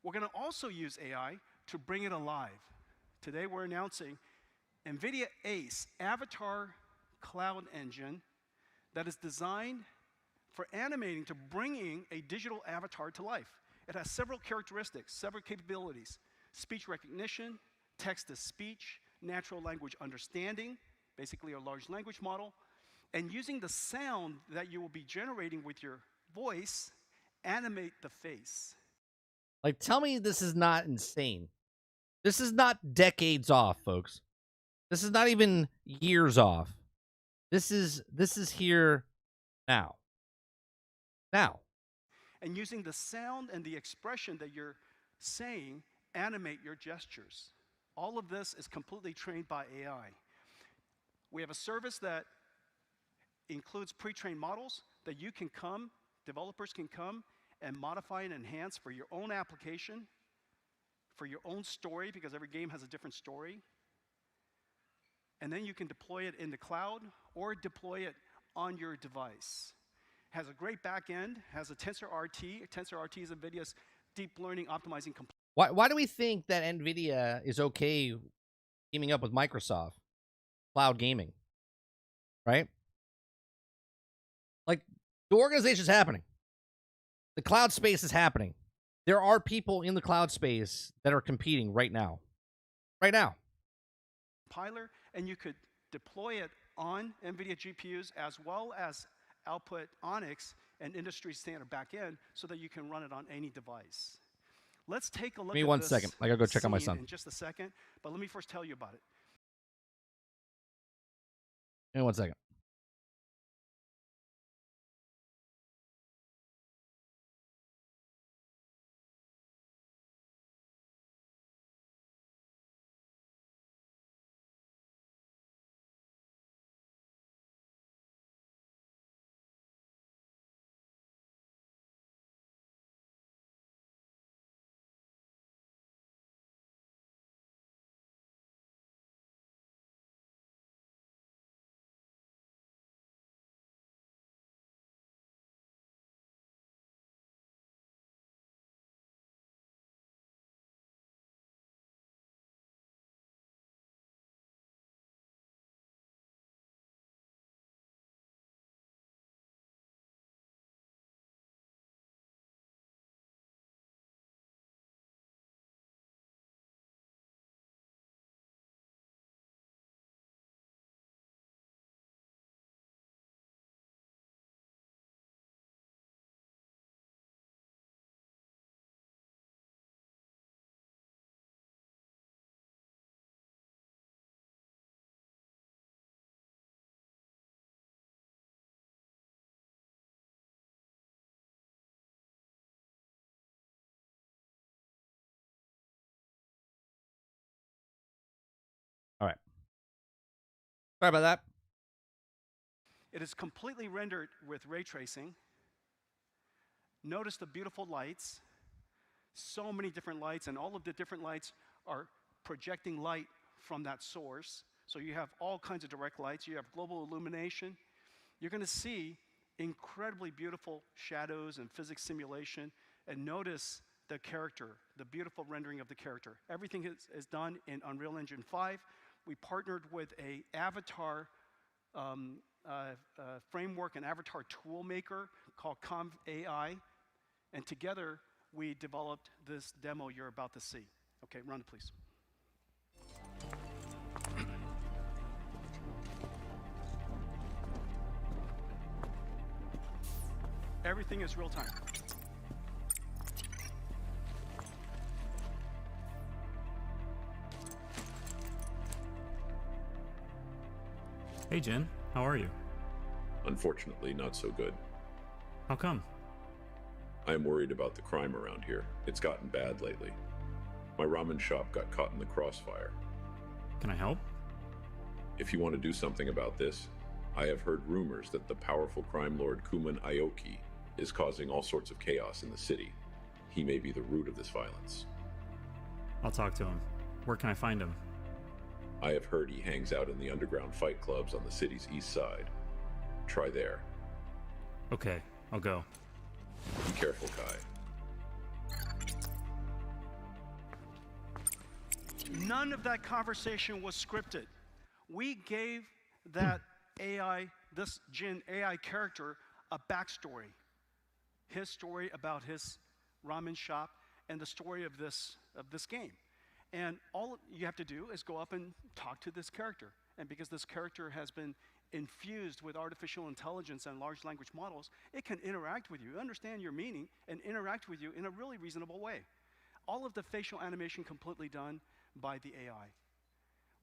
We're going to also use AI to bring it alive. Today we're announcing NVIDIA ACE Avatar Cloud Engine that is designed for animating to bringing a digital avatar to life. It has several characteristics, several capabilities: speech recognition, text-to-speech, natural language understanding, basically a large language model, and using the sound that you will be generating with your voice, animate the face. Like, tell me this is not insane. This is not decades off, folks. This is not even years off. This is here now. Now. And using the sound and the expression that you're saying, animate your gestures. All of this is completely trained by AI. We have a service that includes pre-trained models that you can come, developers can come and modify and enhance for your own application, for your own story, because every game has a different story. And then you can deploy it in the cloud or deploy it on your device. Has a great back end, has a TensorRT. TensorRT is NVIDIA's deep learning optimizing. Why do we think that NVIDIA is okay teaming up with Microsoft? Cloud gaming. Right? Like, the organization is happening. The cloud space is happening. There are people in the cloud space that are competing right now. Right now. Compiler, and you could deploy it on NVIDIA GPUs as well as output Onyx and industry standard backend so that you can run it on any device. Let's take a look at this. Give me 1 second. I gotta go check on my son. In just a second, but let me first tell you about it. Give me 1 second. Sorry about that. It is completely rendered with ray tracing. Notice the beautiful lights. So many different lights, and all of the different lights are projecting light from that source. So you have all kinds of direct lights. You have global illumination. You're going to see incredibly beautiful shadows and physics simulation. And notice the character, the beautiful rendering of the character. Everything is done in Unreal Engine 5. We partnered with a avatar framework, an avatar tool maker called AI. And together, we developed this demo you're about to see. Okay, run, please. Everything is real time. Hey Jen, how are you? Unfortunately, not so good. How come? I am worried about the crime around here. It's gotten bad lately. My ramen shop got caught in the crossfire. Can I help? If you want to do something about this, I have heard rumors that the powerful crime lord Kuman Aoki is causing all sorts of chaos in the city. He may be the root of this violence. I'll talk to him. Where can I find him? I have heard he hangs out in the underground fight clubs on the city's east side. Try there. Okay, I'll go. Be careful, Kai. None of that conversation was scripted. We gave that AI, this Jin AI character, a backstory. His story about his ramen shop and the story of this game. And all you have to do is go up and talk to this character. And because this character has been infused with artificial intelligence and large language models, it can interact with you, understand your meaning, and interact with you in a really reasonable way. All of the facial animation completely done by the AI.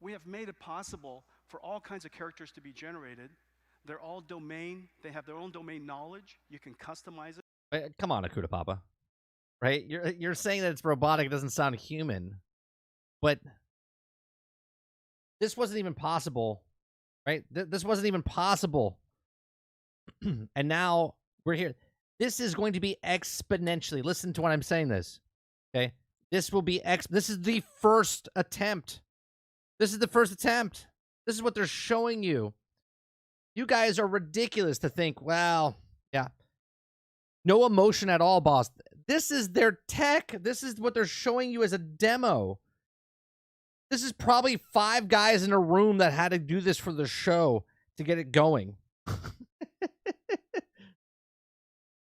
We have made it possible for all kinds of characters to be generated. They're all domain, they have their own domain knowledge. You can customize it. Come on, Akuta Papa. Right? You're saying that it's robotic, it doesn't sound human. But this wasn't even possible, right? This wasn't even possible. And now we're here. This is going to be exponentially. Listen to what I'm saying this. Okay? This will be this is the first attempt. This is the first attempt. This is what they're showing you. You guys are ridiculous to think, well, yeah. No emotion at all, boss. This is their tech. This is what they're showing you as a demo. This is probably 5 guys in a room that had to do this for the show to get it going.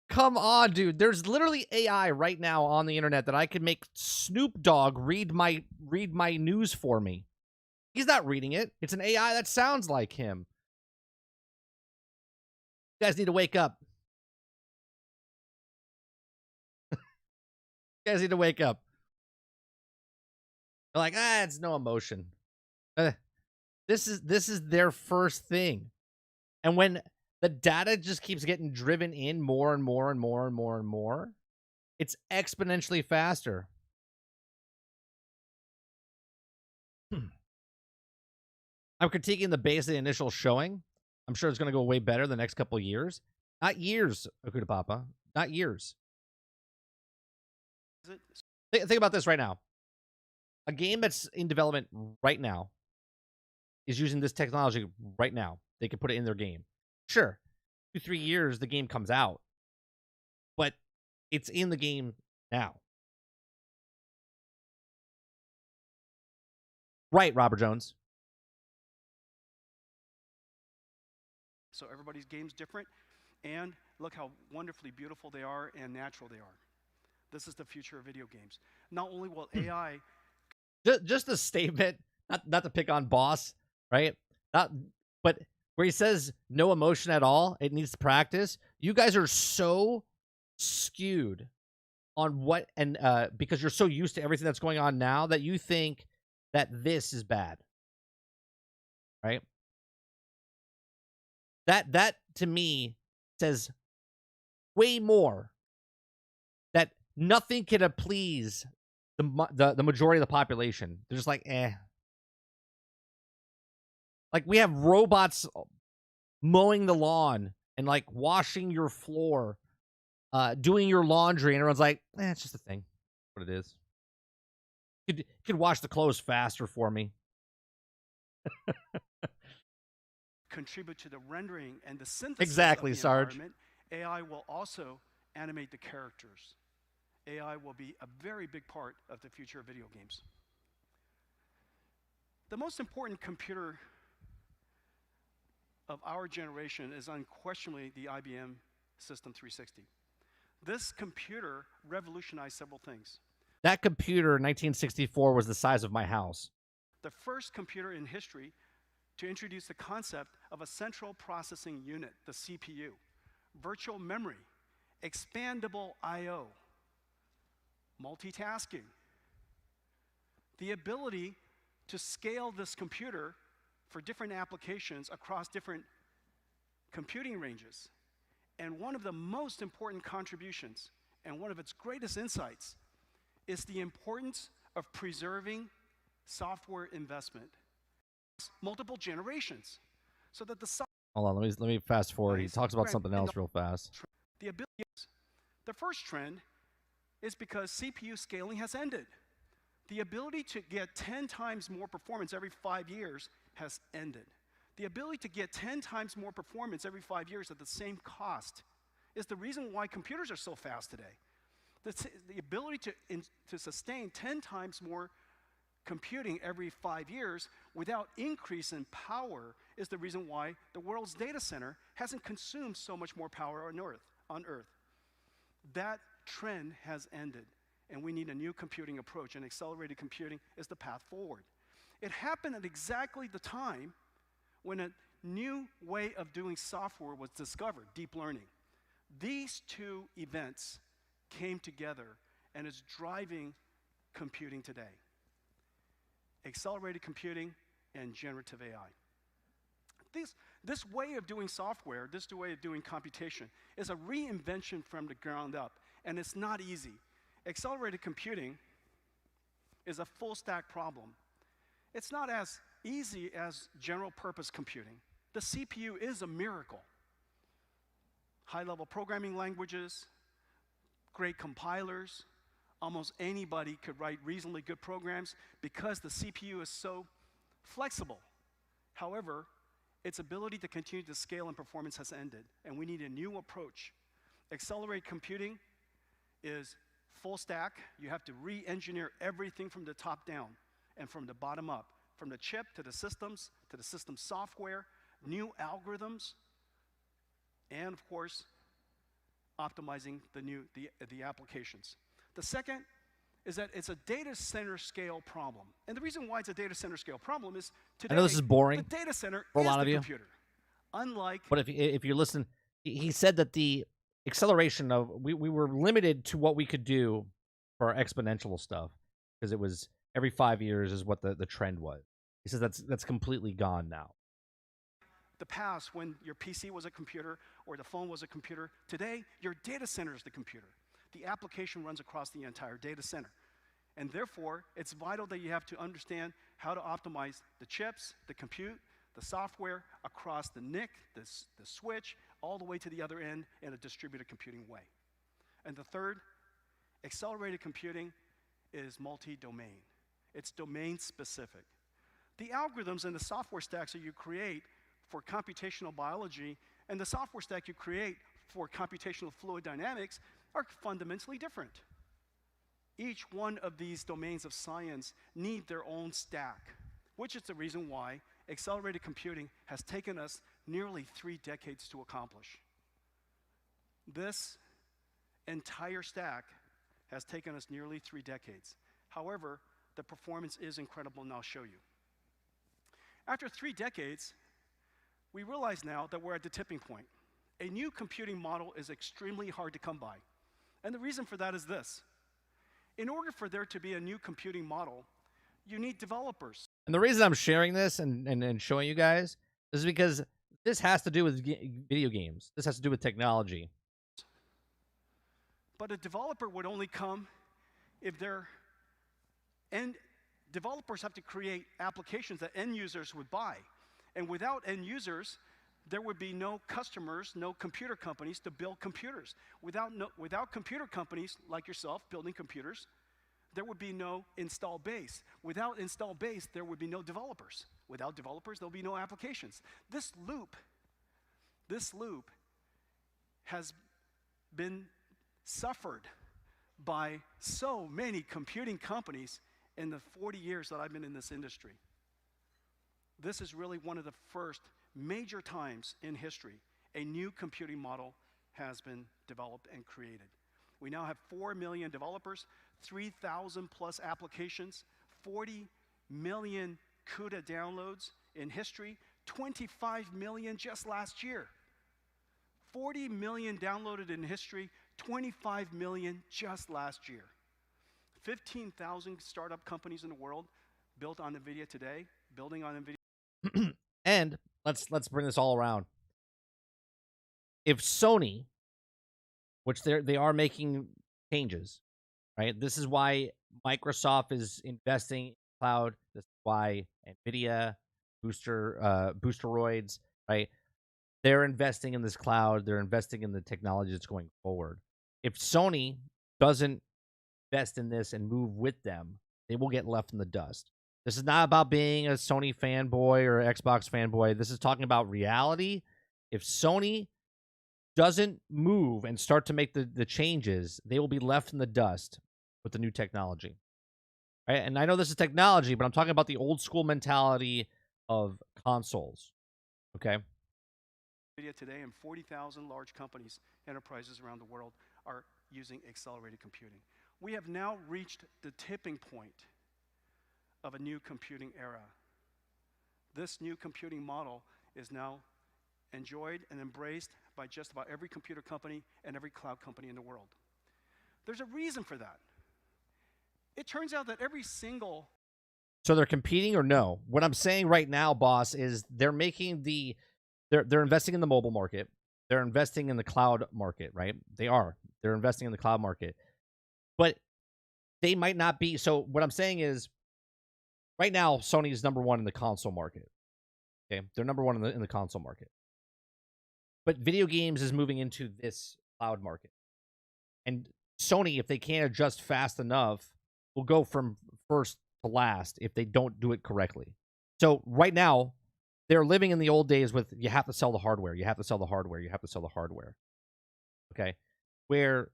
Come on, dude. There's literally AI right now on the internet that I could make Snoop Dogg read my news for me. He's not reading it. It's an AI that sounds like him. You guys need to wake up. You guys need to wake up. They're like, it's no emotion. This is their first thing. And when the data just keeps getting driven in more and more and more and more and more, it's exponentially faster. I'm critiquing the base of the initial showing. I'm sure it's going to go way better the next couple of years. Not years, Akuta Papa. Not years. Think about this right now. A game that's in development right now is using this technology right now. They can put it in their game. Sure, 2-3 years, the game comes out. But it's in the game now. Right, Robert Jones. So everybody's game's different. And look how wonderfully beautiful they are and natural they are. This is the future of video games. Not only will AI... Just a statement, not to pick on Boss, right? But where he says no emotion at all, it needs practice. You guys are so skewed on what, and because you're so used to everything that's going on now that you think that this is bad, right? That to me says way more that nothing can please the majority of the population. They're just like, eh. Like, we have robots mowing the lawn and, like, washing your floor, doing your laundry, and everyone's like, it's just a thing. What it is. You could wash the clothes faster for me. Contribute to the rendering and the synthesis Exactly, of the Sarge. environment. AI will also animate the characters. AI will be a very big part of the future of video games. The most important computer of our generation is unquestionably the IBM System 360. This computer revolutionized several things. That computer in 1964 was the size of my house. The first computer in history to introduce the concept of a central processing unit, the CPU, virtual memory, expandable I/O, multitasking, the ability to scale this computer for different applications across different computing ranges. And one of the most important contributions and one of its greatest insights is the importance of preserving software investment multiple generations so that the Hold on, let me fast forward. He talks about something else real fast. The first trend is because CPU scaling has ended. The ability to get 10 times more performance every 5 years has ended. The ability to get 10 times more performance every 5 years at the same cost is the reason why computers are so fast today. The ability to sustain 10 times more computing every 5 years without increase in power is the reason why the world's data center hasn't consumed so much more power on Earth. That trend has ended, and we need a new computing approach, and accelerated computing is the path forward. It happened at exactly the time when a new way of doing software was discovered, deep learning. These two events came together and is driving computing today. Accelerated computing and generative AI. This way of doing software, this way of doing computation, is a reinvention from the ground up, and it's not easy. Accelerated computing is a full stack problem. It's not as easy as general purpose computing. The CPU is a miracle. High-level programming languages, great compilers, almost anybody could write reasonably good programs because the CPU is so flexible. However, its ability to continue to scale and performance has ended, and we need a new approach. Accelerated computing is full stack. You have to re-engineer everything from the top down and from the bottom up, from the chip to the system software, new algorithms, and of course, optimizing the applications. The second is that it's a data center scale problem. And the reason why it's a data center scale problem is today, I know this is boring the data center for a is lot the of you. computer. Unlike, But if you listen, he said that the acceleration of we were limited to what we could do for our exponential stuff because it was every 5 years is what the trend was. He says that's completely gone now. the past when your PC was a computer or the phone was a computer, today your data center is the computer. The application runs across the entire data center. And therefore, it's vital that you have to understand how to optimize the chips, the compute, the software across the NIC, the switch, all the way to the other end in a distributed computing way. And the third, accelerated computing is multi-domain. It's domain specific. The algorithms and the software stacks that you create for computational biology and the software stack you create for computational fluid dynamics are fundamentally different. Each one of these domains of science need their own stack, which is the reason why accelerated computing has taken us nearly 3 decades to accomplish. This entire stack has taken us nearly 3 decades. However, the performance is incredible, and I'll show you. After 3 decades, we realize now that we're at the tipping point. A new computing model is extremely hard to come by. And the reason for that is this. In order for there to be a new computing model, you need developers. And the reason I'm sharing this and showing you guys is because this has to do with video games. This has to do with technology. But a developer would only come if developers have to create applications that end users would buy. And without end users, there would be no customers, no computer companies to build computers. Without computer companies like yourself building computers, there would be no install base. Without install base, there would be no developers. Without developers, there'll be no applications. This loop has been suffered by so many computing companies in the 40 years that I've been in this industry. This is really one of the first major times in history a new computing model has been developed and created. We now have 4 million developers, 3,000 plus applications, 40 million CUDA downloads in history, 25 million just last year. 40 million downloaded in history, 25 million just last year. 15,000 startup companies in the world built on NVIDIA today, building on NVIDIA. And let's bring this all around. If Sony, which they are making changes, right? This is why Microsoft is investing in cloud. This is why NVIDIA, Boosteroids, right? They're investing in this cloud. They're investing in the technology that's going forward. If Sony doesn't invest in this and move with them, they will get left in the dust. This is not about being a Sony fanboy or Xbox fanboy. This is talking about reality. If Sony doesn't move and start to make the changes, they will be left in the dust with the new technology. Right? And I know this is technology, but I'm talking about the old school mentality of consoles. Okay? NVIDIA today, and 40,000 large companies, enterprises around the world are using accelerated computing. We have now reached the tipping point of a new computing era. This new computing model is now enjoyed and embraced by just about every computer company and every cloud company in the world. There's a reason for that. It turns out that every single... So they're competing or no? What I'm saying right now, boss, is they're making they're investing in the mobile market. They're investing in the cloud market, right? They're investing in the cloud market. But they might not be. So what I'm saying is, right now, Sony is number one in the console market. Okay, they're number one in the console market. But video games is moving into this cloud market. And Sony, if they can't adjust fast enough, will go from first to last if they don't do it correctly. So right now, they're living in the old days with you have to sell the hardware, you have to sell the hardware, you have to sell the hardware. Okay? Where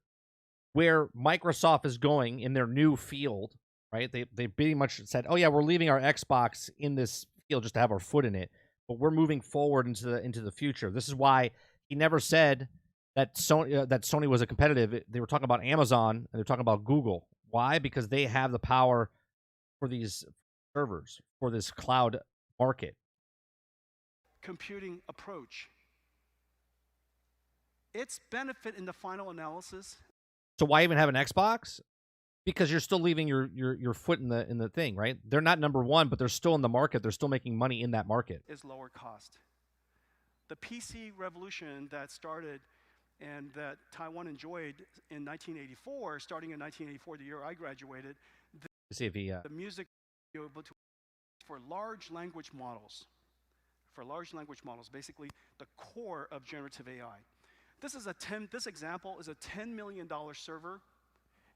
Microsoft is going in their new field, right? They pretty much said, "Oh yeah, we're leaving our Xbox in this field just to have our foot in it, but we're moving forward into the future." This is why he never said that Sony was a competitive. They were talking about Amazon and they're talking about Google. Why? Because they have the power for these servers, for this cloud market. Computing approach. Its benefit in the final analysis. So why even have an Xbox? Because you're still leaving your foot in the thing, right? They're not number one, but they're still in the market. They're still making money in that market. Is lower cost. The PC revolution that started and that Taiwan enjoyed in 1984, starting in 1984, the year I graduated, the music for large language models. For large language models, basically the core of generative AI. This example is a $10 million server,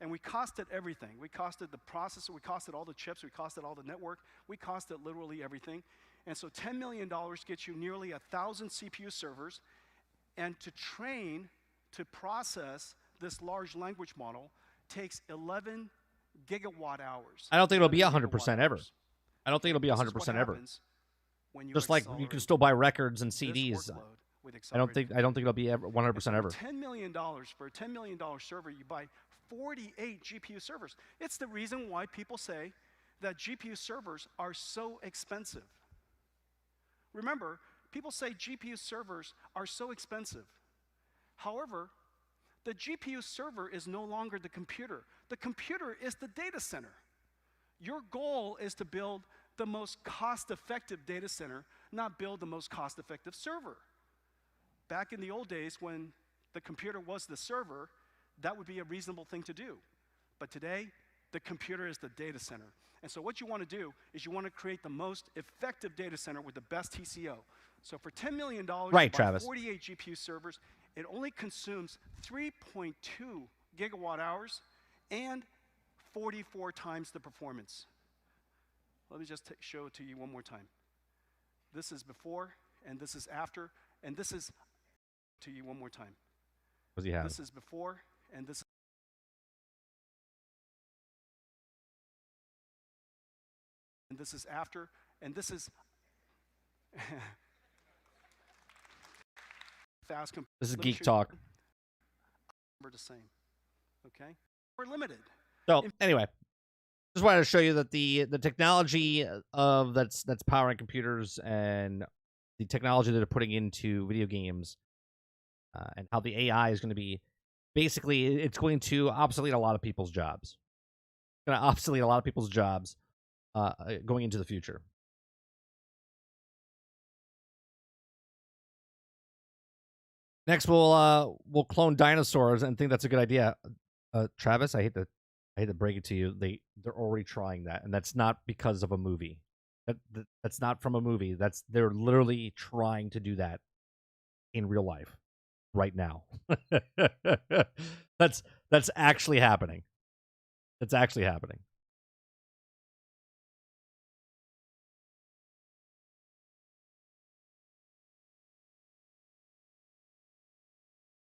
and we costed everything. We costed the processor, we costed all the chips, we costed all the network, we costed literally everything. And so $10 million gets you nearly 1,000 CPU servers, and to process this large language model takes 11 gigawatt hours. I don't think it'll be 100% ever. I don't think it'll be 100% ever. Just like you can still buy records and CDs. I don't think it'll be 100% ever. $10 million for a $10 million server, you buy 48 GPU servers. It's the reason why people say that GPU servers are so expensive. Remember, people say GPU servers are so expensive. However, the GPU server is no longer the computer. The computer is the data center. Your goal is to build the most cost-effective data center, not build the most cost-effective server. Back in the old days when the computer was the server, that would be a reasonable thing to do. But today, the computer is the data center. And so what you want to do is you want to create the most effective data center with the best TCO. So for $10 million, Right, you buy Travis. 48 GPU servers. It only consumes 3.2 gigawatt hours and 44 times the performance. Let me just show it to you one more time. This is before, and this is after, and this is to you one more time. What does he have? This is before, and this and this is after, and this is fast. This is Let me geek show talk. we're the same. Okay, we're limited. So anyway, just wanted to show you that the technology of that's powering computers and the technology that they're putting into video games and how the AI is going to be basically it's going to obsolete a lot of people's jobs. It's going to obsolete a lot of people's jobs going into the future. Next, we'll clone dinosaurs and think that's a good idea. Travis, I hate to break it to you. They're already trying that, and that's not because of a movie. That's not from a movie. They're literally trying to do that in real life right now. That's actually happening. That's actually happening.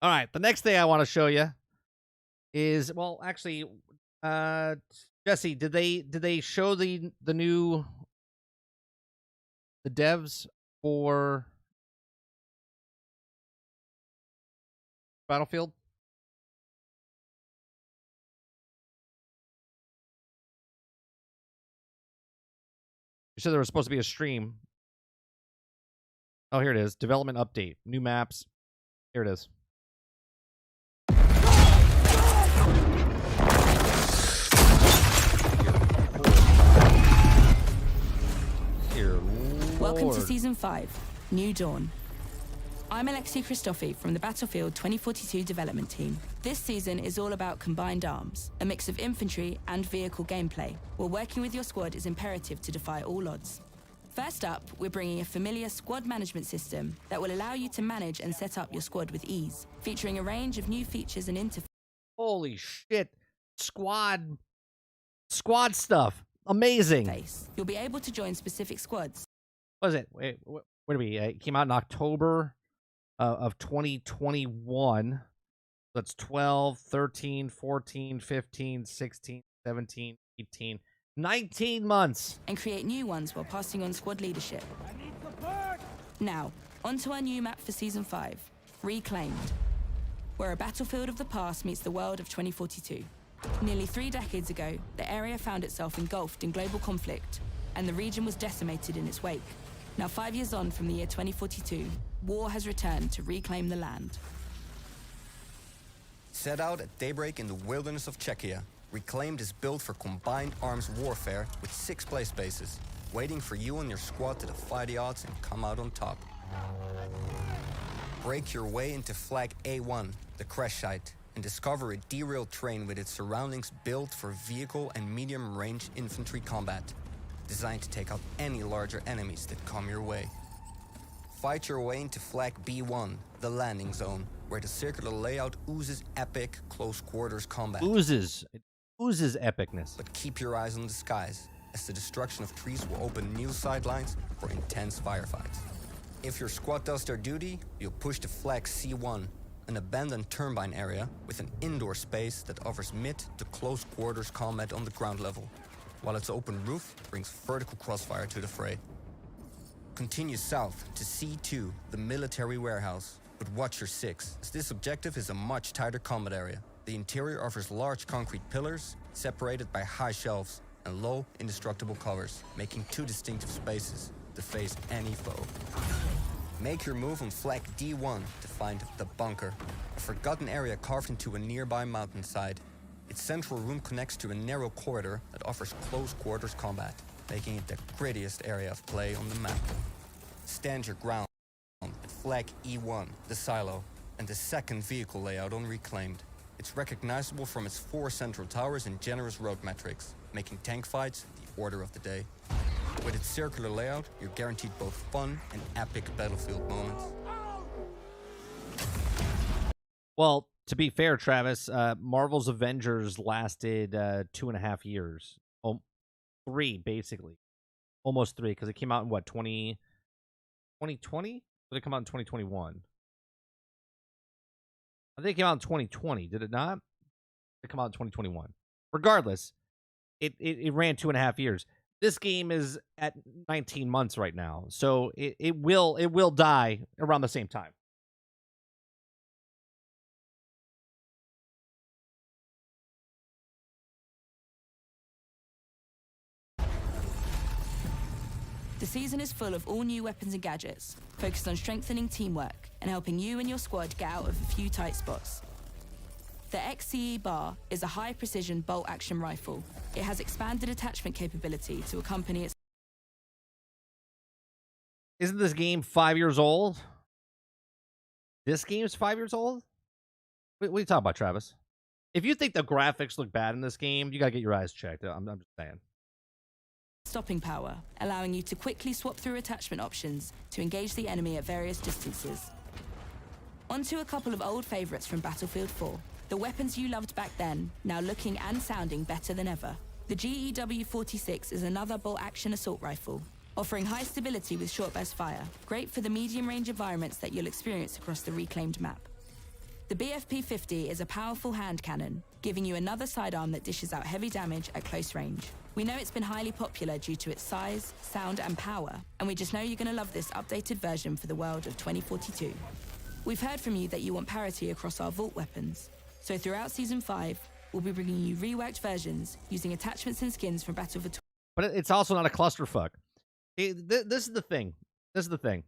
All right, the next thing I want to show you is, well, actually, Jesse, did they show the new devs for Battlefield? You said there was supposed to be a stream. Oh, here it is. Development update. New maps. Here it is. Welcome to Season 5, New Dawn. I'm Alexei Christofi from the Battlefield 2042 development team. This season is all about combined arms, a mix of infantry and vehicle gameplay, where working with your squad is imperative to defy all odds. First up, we're bringing a familiar squad management system that will allow you to manage and set up your squad with ease, featuring a range of new features and interfaces. Holy shit. Squad stuff. Amazing. You'll be able to join specific squads. What is it? Wait, where do we? It came out in October of 2021. That's 12, 13, 14, 15, 16, 17, 18, 19 months. And create new ones while passing on squad leadership. I need support! Now, onto our new map for Season 5, Reclaimed, where a battlefield of the past meets the world of 2042. Nearly 3 decades ago, the area found itself engulfed in global conflict, and the region was decimated in its wake. Now, 5 years on from the year 2042, war has returned to reclaim the land. Set out at daybreak in the wilderness of Czechia, Reclaimed is built for combined arms warfare with 6 play spaces, waiting for you and your squad to defy the odds and come out on top. Break your way into Flag A1, the crash site, and discover a derailed train with its surroundings built for vehicle and medium-range infantry combat, designed to take out any larger enemies that come your way. Fight your way into Flag B1, the landing zone, where the circular layout oozes epic close-quarters combat. It oozes epicness. But keep your eyes on the skies, as the destruction of trees will open new sidelines for intense firefights. If your squad does their duty, you'll push to Flag C1, an abandoned turbine area with an indoor space that offers mid to close-quarters combat on the ground level, while its open roof brings vertical crossfire to the fray. Continue south to C2, the military warehouse, but watch your 6, as this objective is a much tighter combat area. The interior offers large concrete pillars, separated by high shelves and low, indestructible covers, making 2 distinctive spaces to face any foe. Make your move on Flag D1 to find the bunker, a forgotten area carved into a nearby mountainside. Its central room connects to a narrow corridor that offers close-quarters combat, making it the grittiest area of play on the map. Stand your ground at Flag E1, the silo, and the second vehicle layout on Reclaimed. It's recognizable from its 4 central towers and generous road metrics, making tank fights the order of the day. With its circular layout, you're guaranteed both fun and epic battlefield moments. Well, to be fair, Travis, Marvel's Avengers lasted 2.5 years. 3, basically. Almost 3, because it came out in, what, 2020? Or did it come out in 2021? I think it came out in 2020. Did it not? It came out in 2021. Regardless, it ran 2.5 years. This game is at 19 months right now, so it will die around the same time. The season is full of all new weapons and gadgets, focused on strengthening teamwork and helping you and your squad get out of a few tight spots. The XCE Bar is a high-precision bolt-action rifle. It has expanded attachment capability to accompany its... Isn't this game 5 years old? This game's 5 years old? What are you talking about, Travis? If you think the graphics look bad in this game, you gotta get your eyes checked. I'm just saying. stopping power, allowing you to quickly swap through attachment options to engage the enemy at various distances. Onto a couple of old favourites from Battlefield 4. The weapons you loved back then, now looking and sounding better than ever. The GEW-46 is another bolt-action assault rifle, offering high stability with short burst fire, great for the medium-range environments that you'll experience across the reclaimed map. The BFP-50 is a powerful hand cannon, giving you another sidearm that dishes out heavy damage at close range. We know it's been highly popular due to its size, sound and power, and we just know you're going to love this updated version for the world of 2042. We've heard from you that you want parity across our Vault weapons, so throughout Season 5, we'll be bringing you reworked versions using attachments and skins from Battlefield 2. But it's also not a clusterfuck. This is the thing. This is the thing.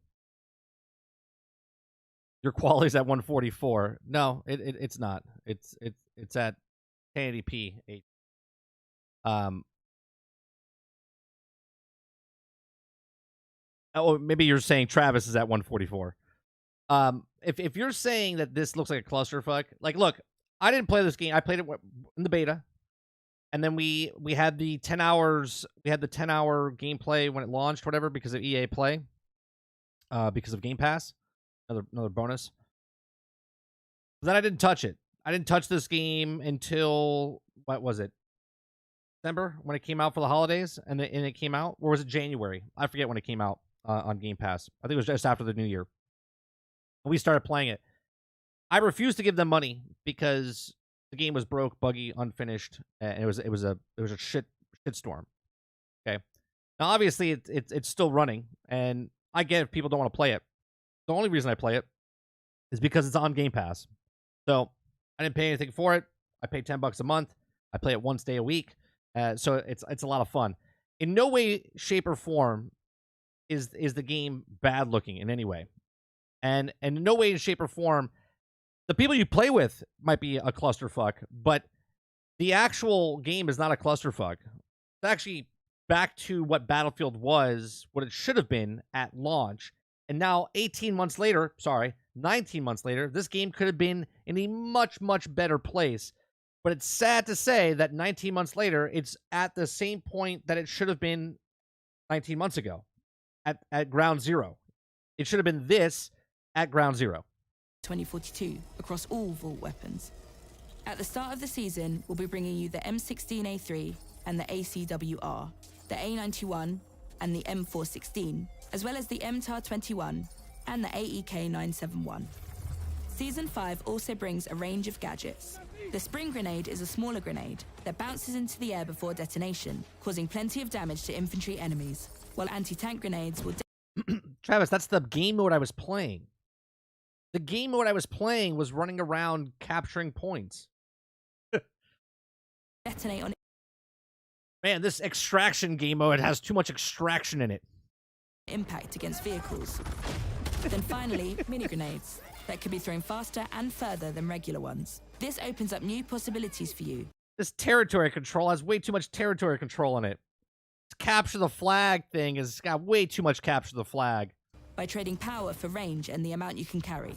Your quality's at 144. No, it's not. It's at 1080p. Oh, maybe you're saying Travis is at 144. If you're saying that this looks like a clusterfuck, like, look, I didn't play this game. I played it in the beta, and then we had the 10 hours. We had the 10-hour gameplay when it launched, whatever, because of EA Play, because of Game Pass. Another bonus. But then I didn't touch it. I didn't touch this game until, what was it? December, when it came out for the holidays, and it came out, or was it January? I forget when it came out on Game Pass. I think it was just after the New Year. And we started playing it. I refused to give them money because the game was broke, buggy, unfinished, and it was a shitstorm. Okay. Now obviously it's still running, and I get if people don't want to play it. The only reason I play it is because it's on Game Pass. So I didn't pay anything for it. I pay $10 a month. I play it once a week. So it's a lot of fun. In no way, shape, or form is the game bad looking in any way. And in no way, shape, or form, the people you play with might be a clusterfuck, but the actual game is not a clusterfuck. It's actually back to what Battlefield was, what it should have been at launch. And now 19 months later, this game could have been in a much, much better place. But it's sad to say that 19 months later, it's at the same point that it should have been 19 months ago, at ground zero. It should have been this at ground zero. 2042 across all Vault weapons. At the start of the season, we'll be bringing you the M16A3 and the ACWR, the A91 and the M416, as well as the MTAR-21 and the AEK-971. Season 5 also brings a range of gadgets. The Spring Grenade is a smaller grenade that bounces into the air before detonation, causing plenty of damage to infantry enemies, while anti-tank grenades will... Travis, that's the game mode I was playing. The game mode I was playing was running around capturing points. detonate on... Man, this extraction game mode has too much extraction in it. impact against vehicles. Then finally, mini grenades that can be thrown faster and further than regular ones. This opens up new possibilities for you. This territory control has way too much territory control in it. This capture the flag thing has got way too much capture the flag. By trading power for range and the amount you can carry.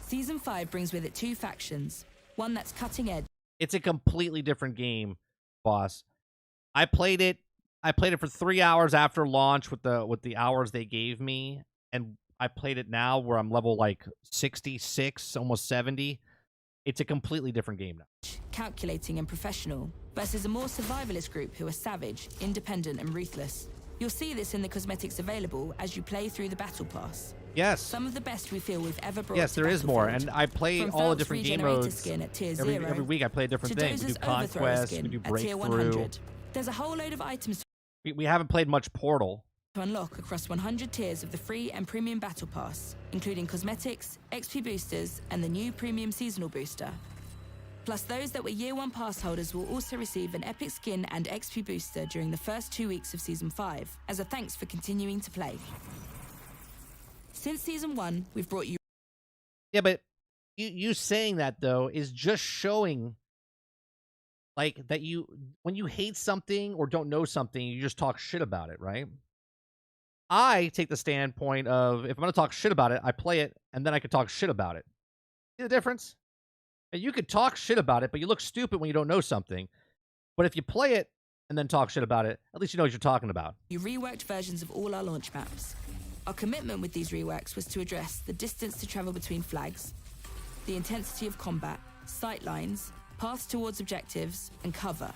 Season 5 brings with it 2 factions, one that's cutting edge. It's a completely different game, boss. I played it for 3 hours after launch with the hours they gave me, and I played it now where I'm level like 66, almost 70. It's a completely different game now. Calculating and professional versus a more survivalist group who are savage, independent and ruthless. You'll see this in the cosmetics available as you play through the Battle Pass. Yes. Some of the best we feel we've ever brought. Yes, there is more, and I play From all the Felt's different game regenerator modes. skin at tier Every 0 week I play a different to thing. We do Dozer's overthrow Conquest, skin we do at tier Breakthrough. 100. There's a whole load of items We haven't played much Portal. to unlock across 100 tiers of the free and premium Battle Pass, including cosmetics, XP boosters, and the new premium seasonal booster. Plus, those that were Year 1 pass holders will also receive an epic skin and XP booster during the first 2 weeks of Season 5, as a thanks for continuing to play. Since Season 1, we've brought you... Yeah, but you saying that, though, is just showing, like, that when you hate something or don't know something, you just talk shit about it, right? I take the standpoint of, if I'm going to talk shit about it, I play it, and then I can talk shit about it. See the difference? And you could talk shit about it, but you look stupid when you don't know something. But if you play it and then talk shit about it, at least you know what you're talking about. You reworked versions of all our launch maps. Our commitment with these reworks was to address the distance to travel between flags, the intensity of combat, sight lines, paths towards objectives, and cover.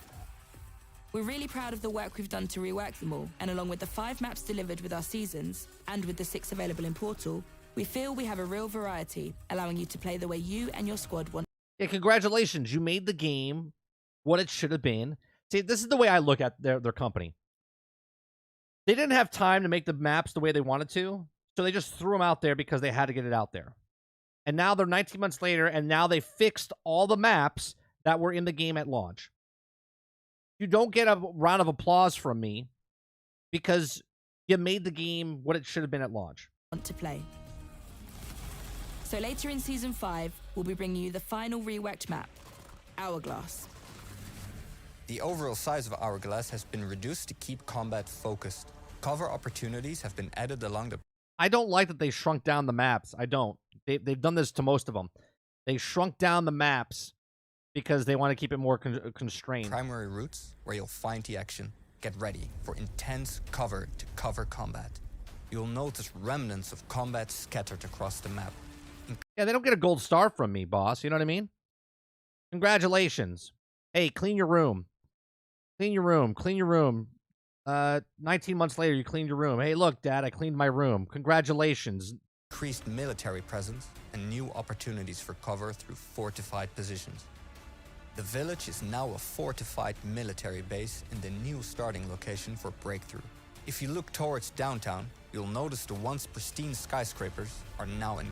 We're really proud of the work we've done to rework them all, and along with the 5 maps delivered with our seasons, and with the 6 available in Portal, we feel we have a real variety, allowing you to play the way you and your squad want. Yeah, congratulations. You made the game what it should have been. See, this is the way I look at their company. They didn't have time to make the maps the way they wanted to, so they just threw them out there because they had to get it out there. And now they're 19 months later, and now they fixed all the maps that were in the game at launch. You don't get a round of applause from me because you made the game what it should have been at launch. Want to play. So later in Season 5, we'll be bringing you the final reworked map, Hourglass. The overall size of Hourglass has been reduced to keep combat focused. Cover opportunities have been added along the... I don't like that they shrunk down the maps. I don't. They've done this to most of them. They shrunk down the maps because they want to keep it more constrained. primary routes where you'll find the action. Get ready for intense cover-to-cover combat. You'll notice remnants of combat scattered across the map. Yeah, they don't get a gold star from me, boss. You know what I mean? Congratulations. Hey, clean your room. Clean your room. Clean your room. 19 months later, you cleaned your room. Hey, look, Dad, I cleaned my room. Congratulations. Increased military presence and new opportunities for cover through fortified positions. The village is now a fortified military base in the new starting location for Breakthrough. If you look towards downtown, you'll notice the once pristine skyscrapers are now in...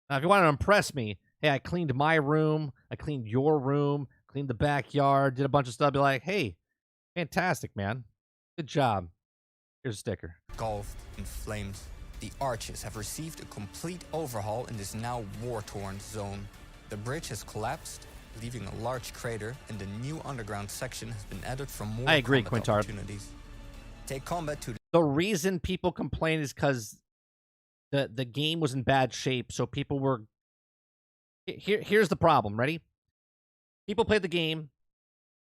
Now, if you want to impress me, hey, I cleaned my room, I cleaned your room, cleaned the backyard, did a bunch of stuff. Be like, hey, fantastic, man. Good job. Here's a sticker. engulfed in flames. The arches have received a complete overhaul in this now war-torn zone. The bridge has collapsed, leaving a large crater, and the new underground section has been added for more I agree, combat Quintard. opportunities. Take combat to The reason people complain is because the game was in bad shape, so people were... Here's the problem, ready? People played the game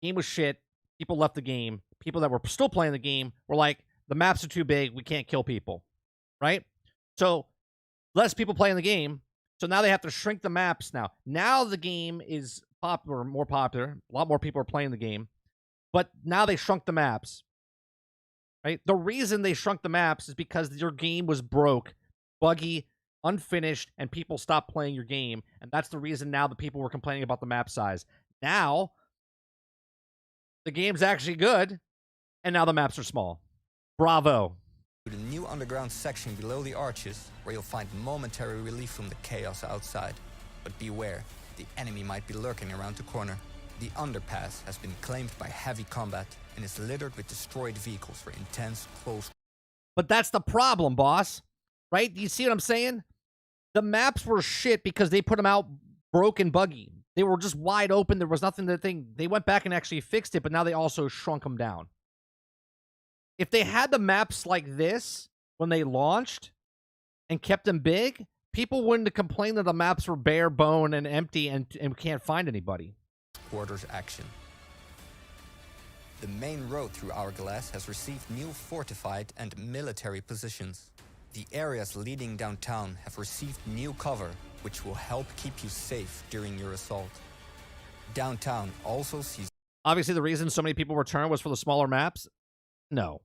was shit, people left the game, people that were still playing the game were like, the maps are too big, we can't kill people, right? So, less people playing the game, so now they have to shrink the maps now. Now the game is popular, more popular, a lot more people are playing the game, but now they shrunk the maps, right? The reason they shrunk the maps is because your game was broke, buggy, unfinished, and people stopped playing your game, and that's the reason now the people were complaining about the map size. Now, the game's actually good, and now the maps are small. Bravo. the new underground section below the arches, where you'll find momentary relief from the chaos outside. But beware, the enemy might be lurking around the corner. The underpass has been claimed by heavy combat and is littered with destroyed vehicles for intense close. But that's the problem, boss. Right? Do you see what I'm saying? The maps were shit because they put them out broken, buggy. They were just wide open. There was nothing to think. They went back and actually fixed it, but now they also shrunk them down. If they had the maps like this when they launched and kept them big, people wouldn't complain that the maps were bare bone and empty and can't find anybody. Quarters action. The main road through Hourglass has received new fortified and military positions. The areas leading downtown have received new cover, which will help keep you safe during your assault. Downtown also sees... Obviously, the reason so many people returned was for the smaller maps. No,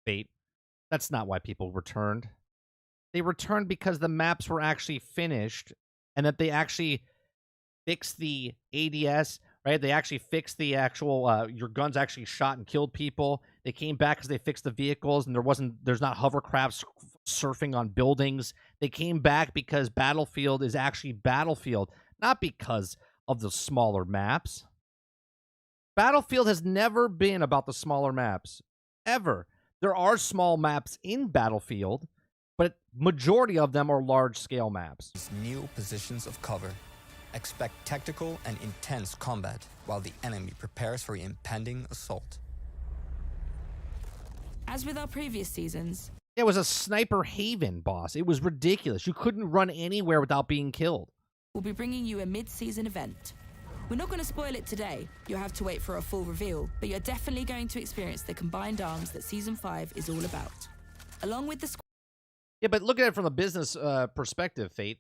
Fate. That's not why people returned. They returned because the maps were actually finished and that they actually fixed the ADS, right? They actually fixed the actual, your guns actually shot and killed people. They came back because they fixed the vehicles and there's not hovercrafts surfing on buildings. They came back because Battlefield is actually Battlefield, not because of the smaller maps. Battlefield has never been about the smaller maps, ever. There are small maps in Battlefield, but majority of them are large-scale maps. New positions of cover. Expect tactical and intense combat while the enemy prepares for the impending assault. As with our previous seasons, It was a sniper haven, boss. It was ridiculous. You couldn't run anywhere without being killed. we'll be bringing you a mid-season event. We're not going to spoil it today. You'll have to wait for a full reveal, but you're definitely going to experience the combined arms that Season 5 is all about. Along with the Yeah, but look at it from a business perspective, Fate.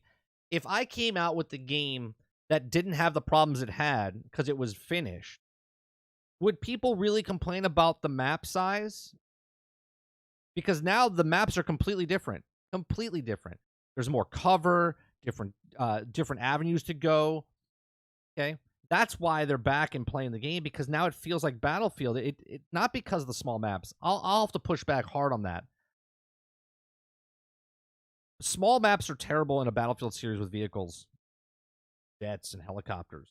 If I came out with the game that didn't have the problems it had because it was finished, would people really complain about the map size? Because now the maps are completely different. Completely different. There's more cover, different avenues to go. Okay? That's why they're back and playing the game, because now it feels like Battlefield. It not because of the small maps. I'll have to push back hard on that. Small maps are terrible in a Battlefield series with vehicles, jets, and helicopters.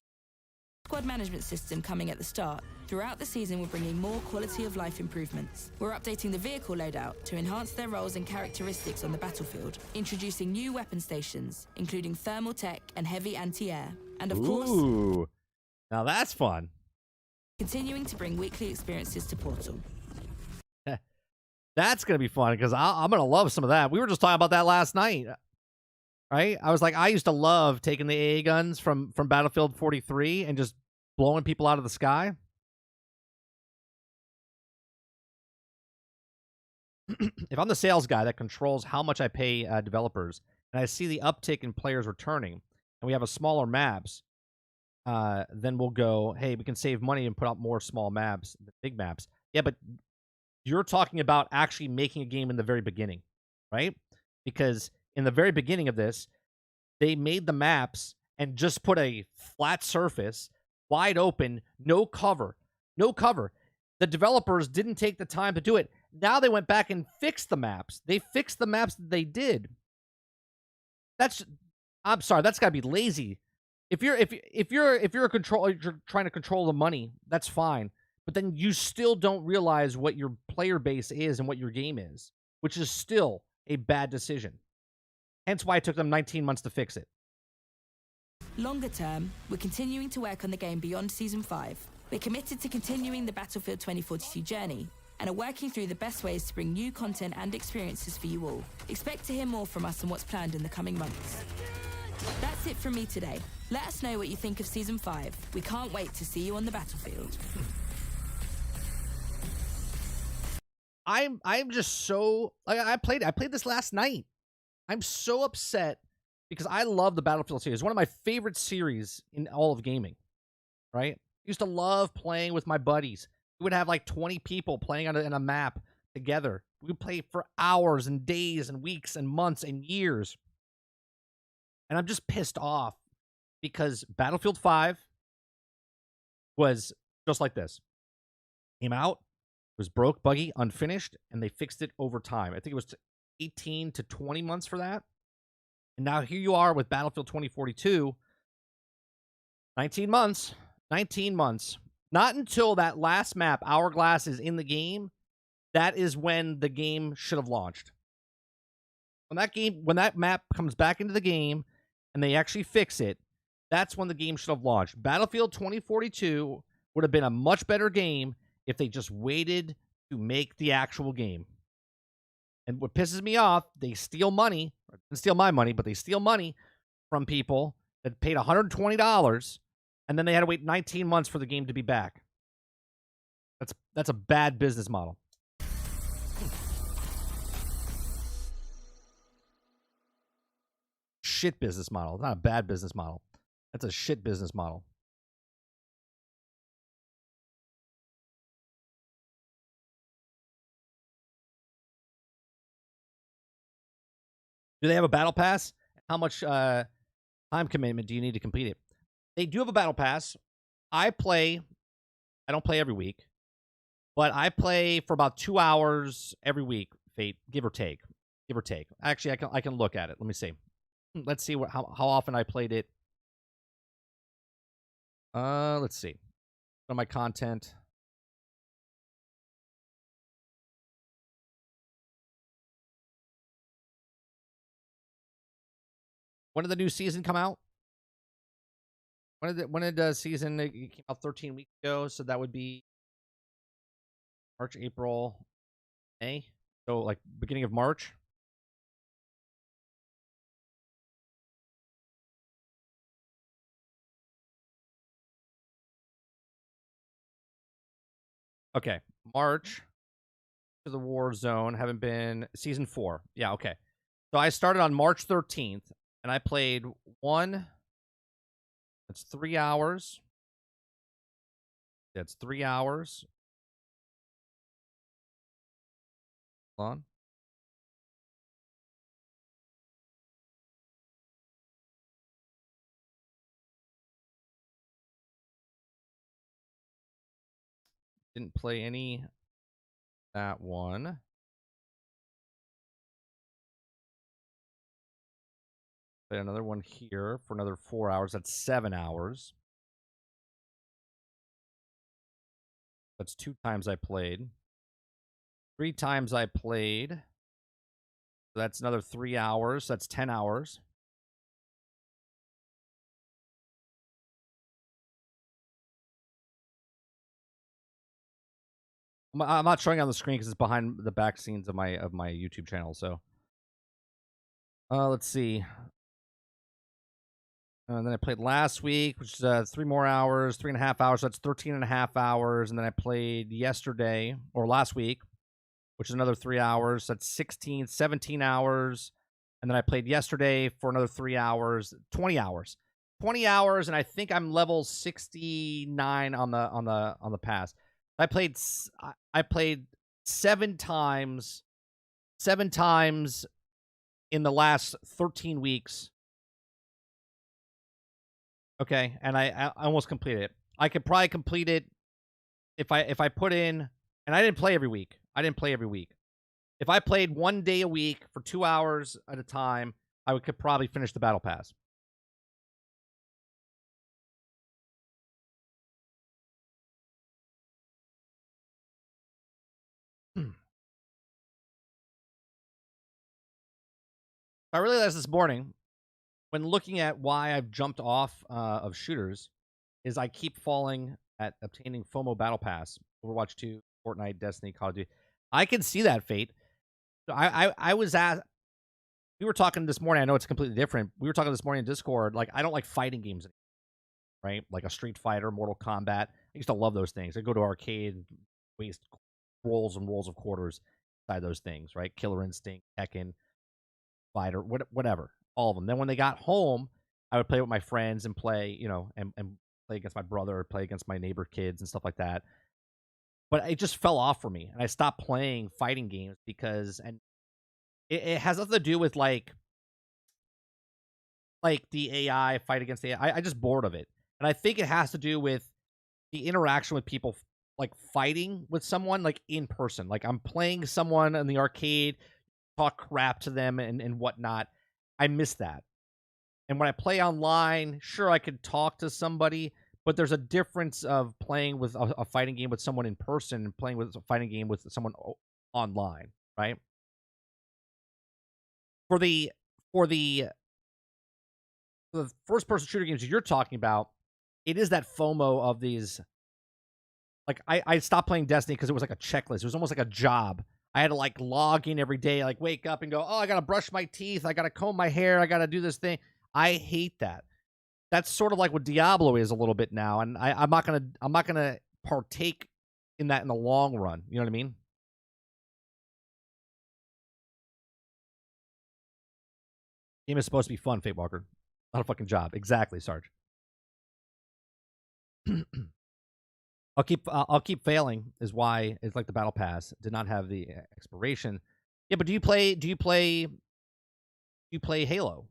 squad management system coming at the start. Throughout the season, we're bringing more quality of life improvements. We're updating the vehicle loadout to enhance their roles and characteristics on the battlefield, introducing new weapon stations, including thermal tech and heavy anti-air, and of course, Ooh, now that's fun. continuing to bring weekly experiences to Portal. That's going to be fun, because I'm going to love some of that. We were just talking about that last night, right? I was like, I used to love taking the AA guns from Battlefield 43 and just blowing people out of the sky. If I'm the sales guy that controls how much I pay developers, and I see the uptick in players returning, and we have a smaller maps, then we'll go, hey, we can save money and put out more small maps, big maps. Yeah, but you're talking about actually making a game in the very beginning, right? Because in the very beginning of this, they made the maps and just put a flat surface, wide open, no cover. No cover. The developers didn't take the time to do it. Now they went back and fixed the maps. They fixed the maps that they did. I'm sorry, that's gotta be lazy. If you're trying to control the money, that's fine. But then you still don't realize what your player base is and what your game is, which is still a bad decision. Hence why it took them 19 months to fix it. Longer term, we're continuing to work on the game beyond Season 5. We're committed to continuing the Battlefield 2042 journey and are working through the best ways to bring new content and experiences for you all. Expect to hear more from us on what's planned in the coming months. That's it from me today. Let us know what you think of Season 5. We can't wait to see you on the battlefield. I'm just so, like, I played this last night. I'm so upset because I love the Battlefield series. One of my favorite series in all of gaming, right? Used to love playing with my buddies. We would have like 20 people playing on a map together. We would play for hours and days and weeks and months and years. And I'm just pissed off because Battlefield 5 was just like this. Came out, was broke, buggy, unfinished, and they fixed it over time. I think it was 18 to 20 months for that. And now here you are with Battlefield 2042. 19 months. 19 months. Not until that last map, Hourglass, is in the game, that is when the game should have launched. When that map comes back into the game and they actually fix it, that's when the game should have launched. Battlefield 2042 would have been a much better game if they just waited to make the actual game. And what pisses me off, they steal money, or steal my money, but they steal money from people that paid $120, and then they had to wait 19 months for the game to be back. That's a bad business model. Shit business model. It's not a bad business model. That's a shit business model. Do they have a battle pass? How much time commitment do you need to complete it? They do have a battle pass. I don't play every week, but I play for about 2 hours every week, Fate, give or take. Give or take. Actually, I can look at it. Let me see. Let's see how often I played it. Let's see. On my content. When did the new season come out? When did the season it came out 13 weeks ago? So that would be March, April, May. So like beginning of March. Okay, March to the war zone. Haven't been season 4. Yeah, okay. So I started on March 13th, and I played one. That's 3 hours. That's 3 hours. Hold on. Didn't play any that one. Play another one here for another 4 hours. That's 7 hours. That's 2 times I played. 3 times I played. So that's another 3 hours. That's 10 hours. I'm not showing on the screen because it's behind the back scenes of my YouTube channel. So, let's see. And then I played last week, which is 3 more hours, 3.5 hours. So that's 13.5 hours. And then I played yesterday or last week, which is another 3 hours. That's 17 hours. And then I played yesterday for another 3 hours, 20 hours. 20 hours, and I think I'm level 69 on the pass. I played 7 times in the last 13 weeks. Okay, and I almost completed it. I could probably complete it if I put in, and I didn't play every week. If I played 1 day a week for 2 hours at a time, I could probably finish the battle pass. I realized this morning, when looking at why I've jumped off of shooters, is I keep falling at obtaining FOMO Battle Pass, Overwatch 2, Fortnite, Destiny, Call of Duty. I can see that, Fate. So I was at. We were talking this morning. I know it's completely different. We were talking this morning in Discord. Like, I don't like fighting games anymore, right? Like a Street Fighter, Mortal Kombat. I used to love those things. I go to arcade, and waste rolls and rolls of quarters inside those things, right? Killer Instinct, Tekken, Fighter, whatever, all of them. Then when they got home, I would play with my friends and play, and play against my brother, play against my neighbor kids and stuff like that. But it just fell off for me, and I stopped playing fighting games because, and it has nothing to do with like the AI fight against the AI. I just bored of it, and I think it has to do with the interaction with people, like fighting with someone like in person. Like I'm playing someone in the arcade, talk crap to them and whatnot. I miss that. And when I play online, sure, I could talk to somebody, but there's a difference of playing with a fighting game with someone in person and playing with a fighting game with someone online, right? For the first person shooter games you're talking about, it is that FOMO of these. Like I stopped playing Destiny because it was like a checklist. It was almost like a job. I had to like log in every day, like wake up and go, oh, I got to brush my teeth. I got to comb my hair. I got to do this thing. I hate that. That's sort of like what Diablo is a little bit now. And I'm not going to partake in that in the long run. You know what I mean? Game is supposed to be fun, Fate Walker. Not a fucking job. Exactly, Sarge. I'll keep failing is why it's like the battle pass did not have the expiration. Yeah, but do you play Halo?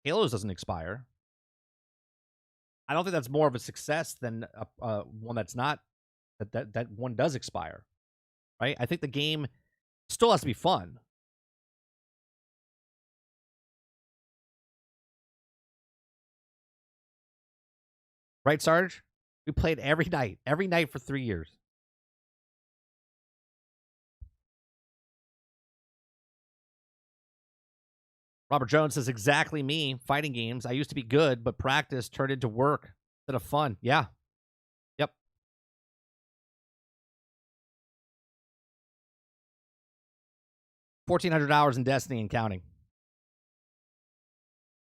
Halo's doesn't expire. I don't think that's more of a success than one that's not that one does expire. Right? I think the game still has to be fun. Right, Sarge? We played every night for 3 years. Robert Jones says, exactly me. Fighting games. I used to be good, but practice turned into work instead of fun. Yeah. Yep. 1,400 hours in Destiny and counting.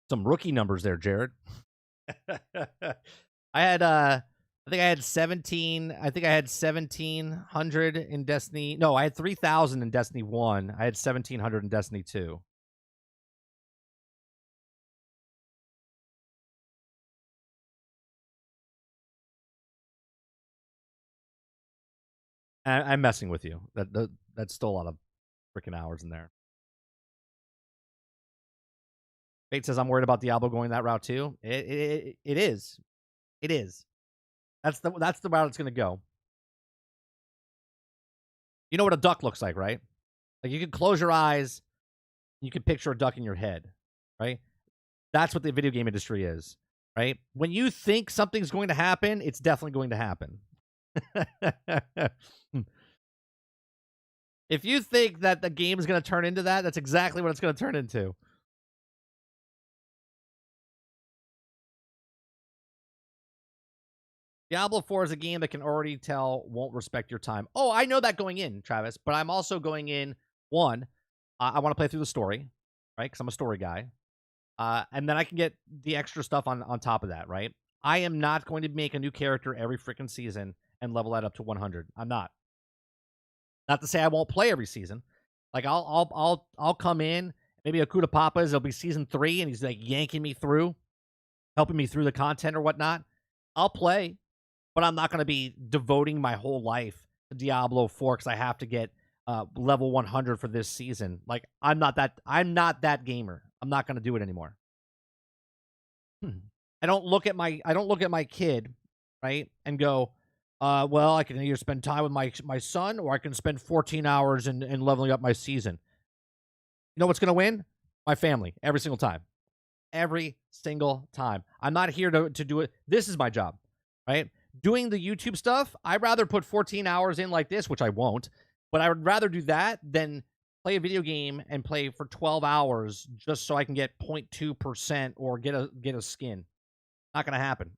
Some rookie numbers there, Jared. I think I had 1,700 in Destiny. No, I had 3,000 in Destiny 1. I had 1,700 in Destiny 2. I'm messing with you. That's still a lot of freaking hours in there. Fate says, I'm worried about Diablo going that route too. It is. It is. That's the route it's going to go. You know what a duck looks like, right? Like you can close your eyes, you can picture a duck in your head, right? That's what the video game industry is, right? When you think something's going to happen, it's definitely going to happen. If you think that the game is going to turn into that, that's exactly what it's going to turn into. Diablo 4 is a game that can already tell won't respect your time. Oh, I know that going in, Travis, but I'm also going in, one, I want to play through the story, right? Because I'm a story guy. And then I can get the extra stuff on top of that, right? I am not going to make a new character every freaking season and level that up to 100. I'm not. Not to say I won't play every season. Like I'll come in, maybe Akuta Papa's, it'll be season 3, and he's like yanking me through, helping me through the content or whatnot. I'll play, but I'm not going to be devoting my whole life to Diablo 4 because I have to get level 100 for this season. Like I'm not that gamer. I'm not going to do it anymore. I don't look at my kid, right, and go, well, I can either spend time with my son or I can spend 14 hours in leveling up my season. You know what's going to win? My family, every single time. Every single time. I'm not here to do it. This is my job, right? Doing the YouTube stuff, I'd rather put 14 hours in like this, which I won't, but I would rather do that than play a video game and play for 12 hours just so I can get 0.2% or get a skin. Not going to happen.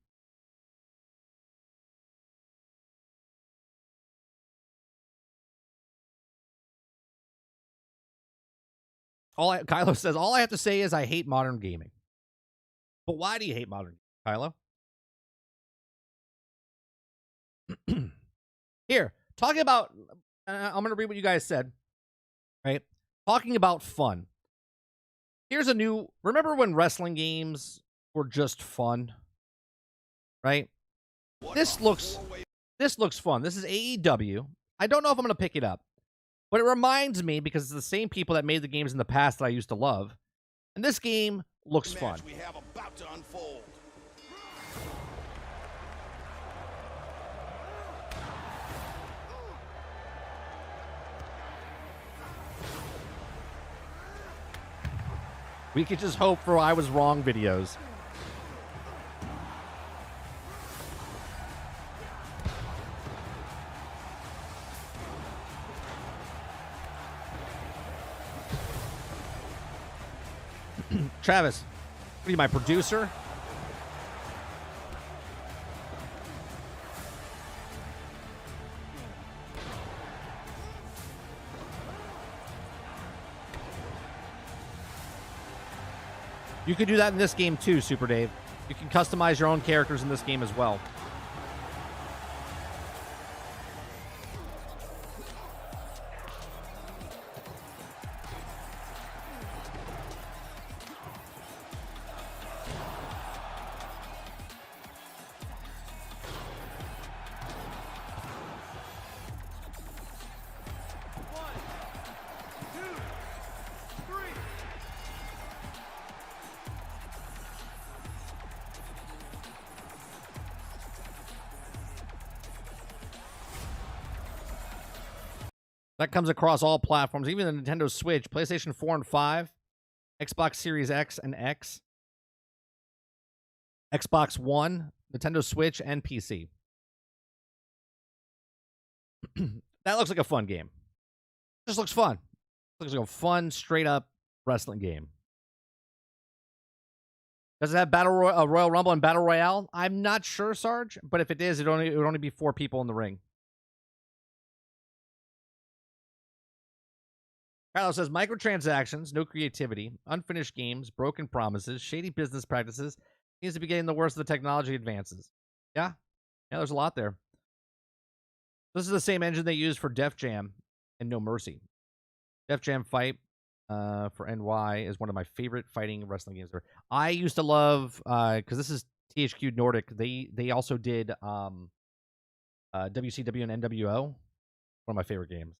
Kylo says, all I have to say is I hate modern gaming. But why do you hate modern gaming, Kylo? Here, talking about, I'm going to read what you guys said, right? Talking about fun. Here's a new, remember when wrestling games were just fun, right? This looks fun. This is AEW. I don't know if I'm going to pick it up, but it reminds me, because it's the same people that made the games in the past that I used to love, and this game looks fun. We have about to unfold. We could just hope for I was wrong videos. Travis, what are you, my producer? You could do that in this game too, Super Dave. You can customize your own characters in this game as well. That comes across all platforms, even the Nintendo Switch, PlayStation 4 and 5, Xbox Series X and X, Xbox One, Nintendo Switch, and PC. That looks like a fun game. Just looks fun. Looks like a fun, straight-up wrestling game. Does it have Royal Rumble and Battle Royale? I'm not sure, Sarge, but if it is, it would only be 4 people in the ring. Carlos says, microtransactions, no creativity, unfinished games, broken promises, shady business practices seems to be getting the worst of the technology advances. Yeah, there's a lot there. This is the same engine they use for Def Jam and No Mercy. Def Jam Fight for NY is one of my favorite fighting wrestling games ever. I used to love, because this is THQ Nordic, they also did WCW and NWO. One of my favorite games.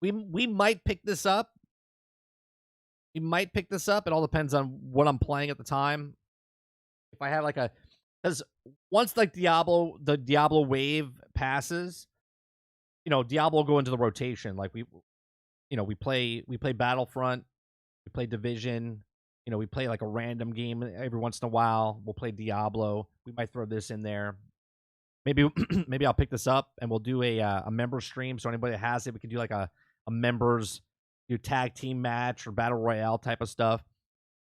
We might pick this up. We might pick this up. It all depends on what I'm playing at the time. If I have like because once like the Diablo wave passes, Diablo will go into the rotation. Like we play Battlefront, we play Division, we play like a random game every once in a while. We'll play Diablo. We might throw this in there. Maybe maybe I'll pick this up and we'll do a member stream. So anybody that has it, we can do like a members tag team match or battle royale type of stuff.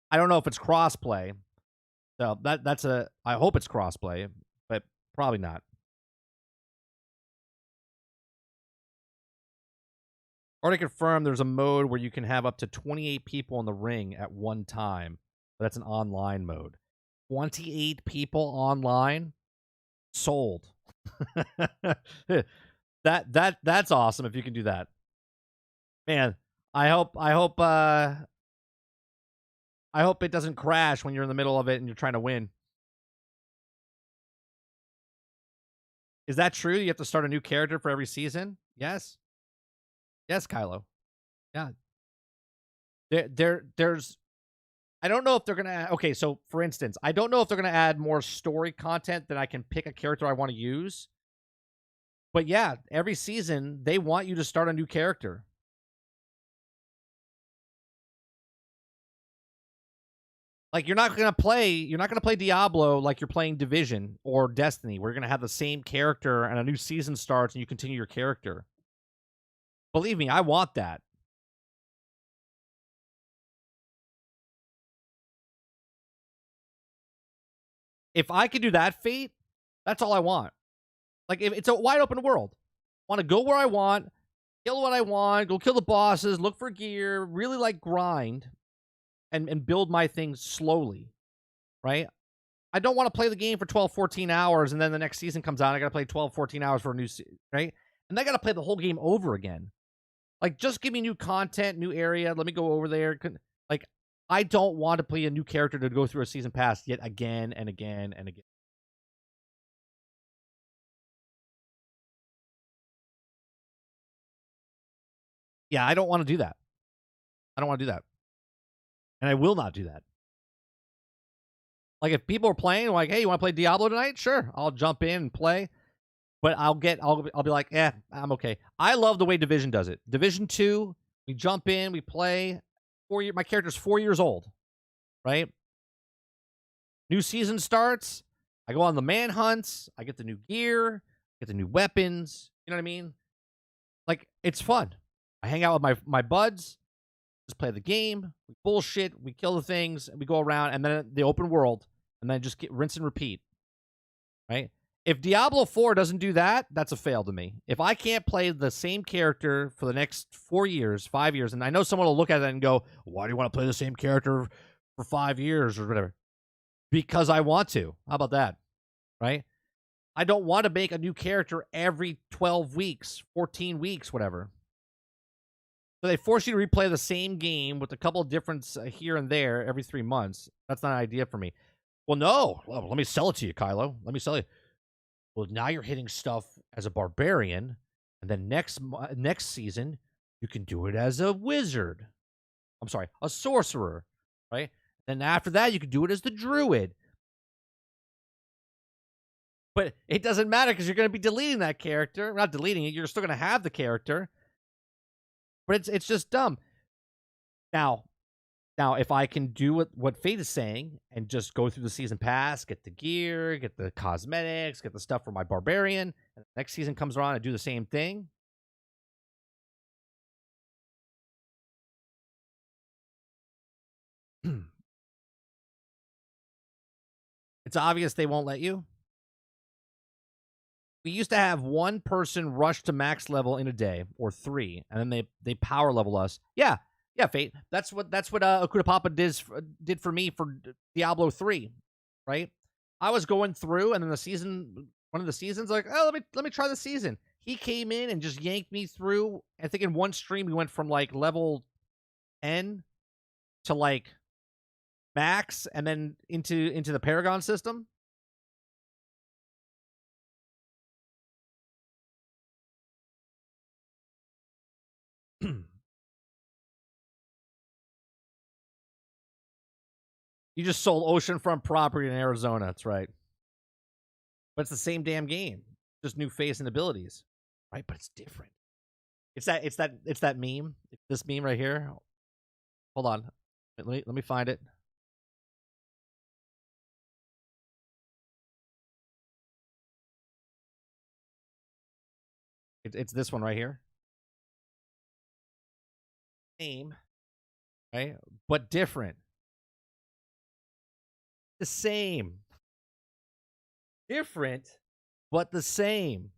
I don't know if it's crossplay. So I hope it's crossplay, but probably not. Already confirmed there's a mode where you can have up to 28 people in the ring at one time. But that's an online mode. 28 people online? Sold. That's awesome if you can do that. Man, I hope it doesn't crash when you're in the middle of it and you're trying to win. Is that true? You have to start a new character for every season? Yes. Yes, Kylo. Yeah. There's I don't know if they're gonna okay, so for instance, I don't know if they're gonna add more story content that I can pick a character I want to use. But yeah, every season they want you to start a new character. Like you're not gonna play Diablo like you're playing Division or Destiny, where you're gonna have the same character and a new season starts and you continue your character. Believe me, I want that. If I could do that, Fate, that's all I want. Like if it's a wide open world, I want to go where I want, kill what I want, go kill the bosses, look for gear, really like grind. And build my things slowly, right? I don't want to play the game for 12, 14 hours, and then the next season comes out, I got to play 12, 14 hours for a new season, right? And I got to play the whole game over again. Like, just give me new content, new area, let me go over there. Like, I don't want to play a new character to go through a season pass yet again and again and again. Yeah, I don't want to do that. I don't want to do that. And I will not do that. Like, if people are playing, like, hey, you want to play Diablo tonight? Sure, I'll jump in and play. But I'll be like, I'm okay. I love the way Division does it. Division 2, we jump in, we play. My character's 4 years old, right? New season starts. I go on the manhunts. I get the new gear, get the new weapons. You know what I mean? Like, it's fun. I hang out with my buds. Just play the game, we bullshit, we kill the things, and we go around, and then the open world, and then just rinse and repeat, right? If Diablo 4 doesn't do that, that's a fail to me. If I can't play the same character for the next 4 years, 5 years, and I know someone will look at that and go, why do you want to play the same character for 5 years or whatever? Because I want to. How about that? Right? I don't want to make a new character every 12 weeks, 14 weeks, whatever. So they force you to replay the same game with a couple of difference here and there every 3 months. That's not an idea for me. Well, no. Well, let me sell it to you, Kylo. Let me sell you. Well, now you're hitting stuff as a barbarian, and then next season you can do it as a wizard. I'm sorry, a sorcerer, right? Then after that you can do it as the druid. But it doesn't matter because you're going to be deleting that character. Not deleting it. You're still going to have the character. But it's just dumb. Now, if I can do what Fate is saying and just go through the season pass, get the gear, get the cosmetics, get the stuff for my barbarian, and the next season comes around and do the same thing. It's obvious they won't let you. We used to have one person rush to max level in a day, or 3, and then they power level us. Yeah, Fate. That's what Akuta Papa did for me for Diablo 3, right? I was going through, and then one of the seasons, like, oh, let me try the season. He came in and just yanked me through. I think in one stream we went from like level 10 to like max, and then into the Paragon system. You just sold oceanfront property in Arizona. That's right. But it's the same damn game. Just new face and abilities. Right? But it's different. It's that meme. This meme right here. Hold on. Let me find it. It's this one right here. Same. Right? But different. The same. Different, but the same.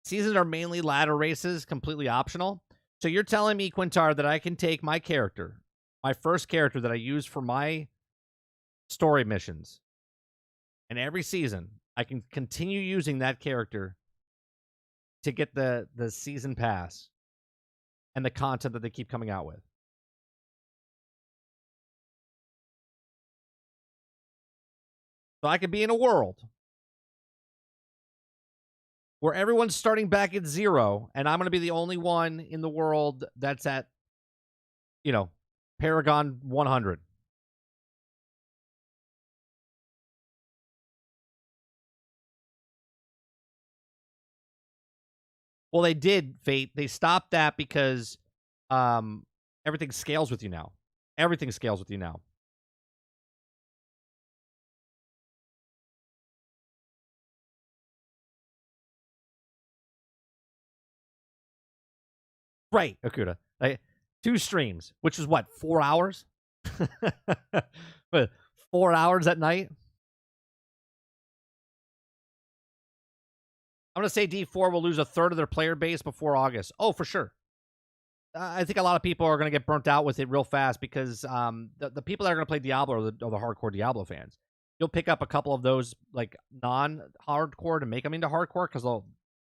Seasons are mainly ladder races, completely optional. So you're telling me, Quintar, that I can take my character, my first character that I use for my story missions, and every season I can continue using that character to get the season pass and the content that they keep coming out with. So I could be in a world where everyone's starting back at 0, and I'm going to be the only one in the world that's at, Paragon 100. Well, they did, Fate. They stopped that because everything scales with you now. Everything scales with you now. Right, Akuta. 2 streams, which is what, 4 hours? But 4 hours at night? I'm going to say D4 will lose a third of their player base before August. Oh, for sure. I think a lot of people are going to get burnt out with it real fast because the people that are going to play Diablo are the hardcore Diablo fans. You'll pick up a couple of those like non-hardcore to make them into hardcore because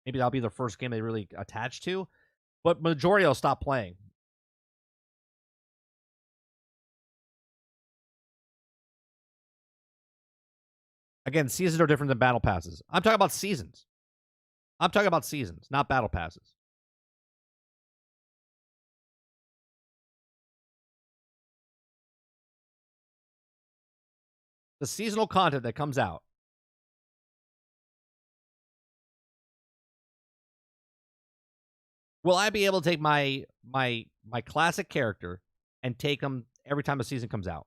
maybe that'll be the first game they really attach to. But majority will stop playing. Again, seasons are different than battle passes. I'm talking about seasons. I'm talking about seasons, not battle passes. The seasonal content that comes out. Will I be able to take my classic character and take them every time a season comes out?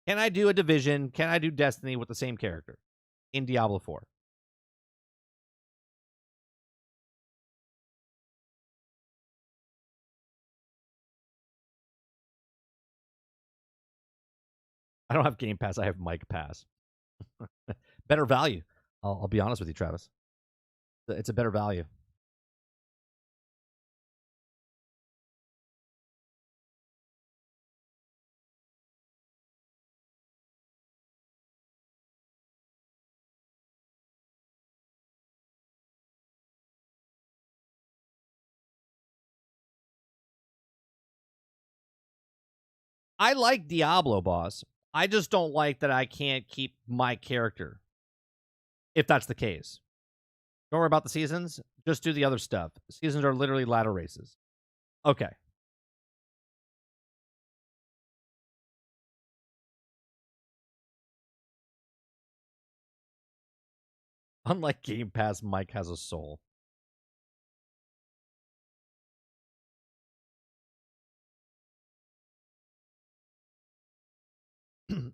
Can I do a Division? Can I do Destiny with the same character in Diablo 4? I don't have Game Pass. I have Mike Pass. Better value. I'll be honest with you, Travis. It's a better value. I like Diablo, boss. I just don't like that I can't keep my character. If that's the case. Don't worry about the seasons. Just do the other stuff. Seasons are literally ladder races. Okay. Unlike Game Pass, Mike has a soul.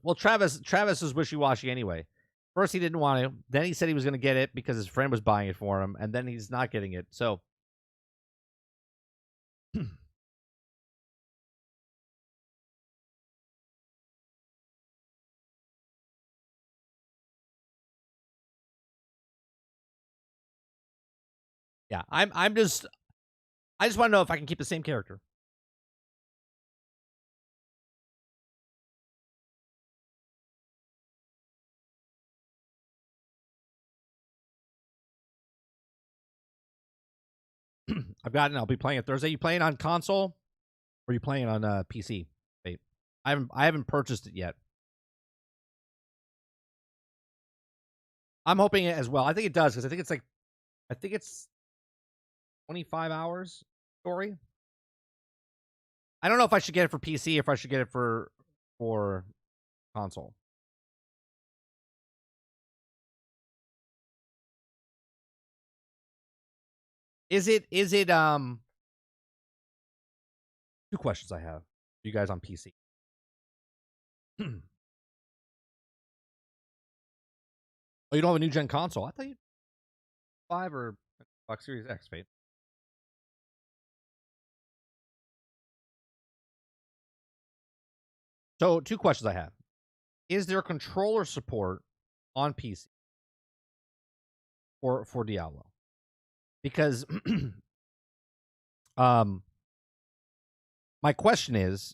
Well, Travis is wishy-washy anyway. First, he didn't want to. Then he said he was going to get it because his friend was buying it for him. And then he's not getting it. So, yeah, I just want to know if I can keep the same character. I've got it. I'll be playing it Thursday. You playing on console, or are you playing on PC? Wait, I haven't purchased it yet. I'm hoping it as well. I think it does because I think it's 25 hours story. I don't know if I should get it for PC or if I should get it for console. Is it two questions I have. You guys on PC. Oh, you don't have a new gen console? I thought you 5 or Xbox Series X, Fate. So, two questions I have. Is there controller support on PC for Diablo? Because my question is,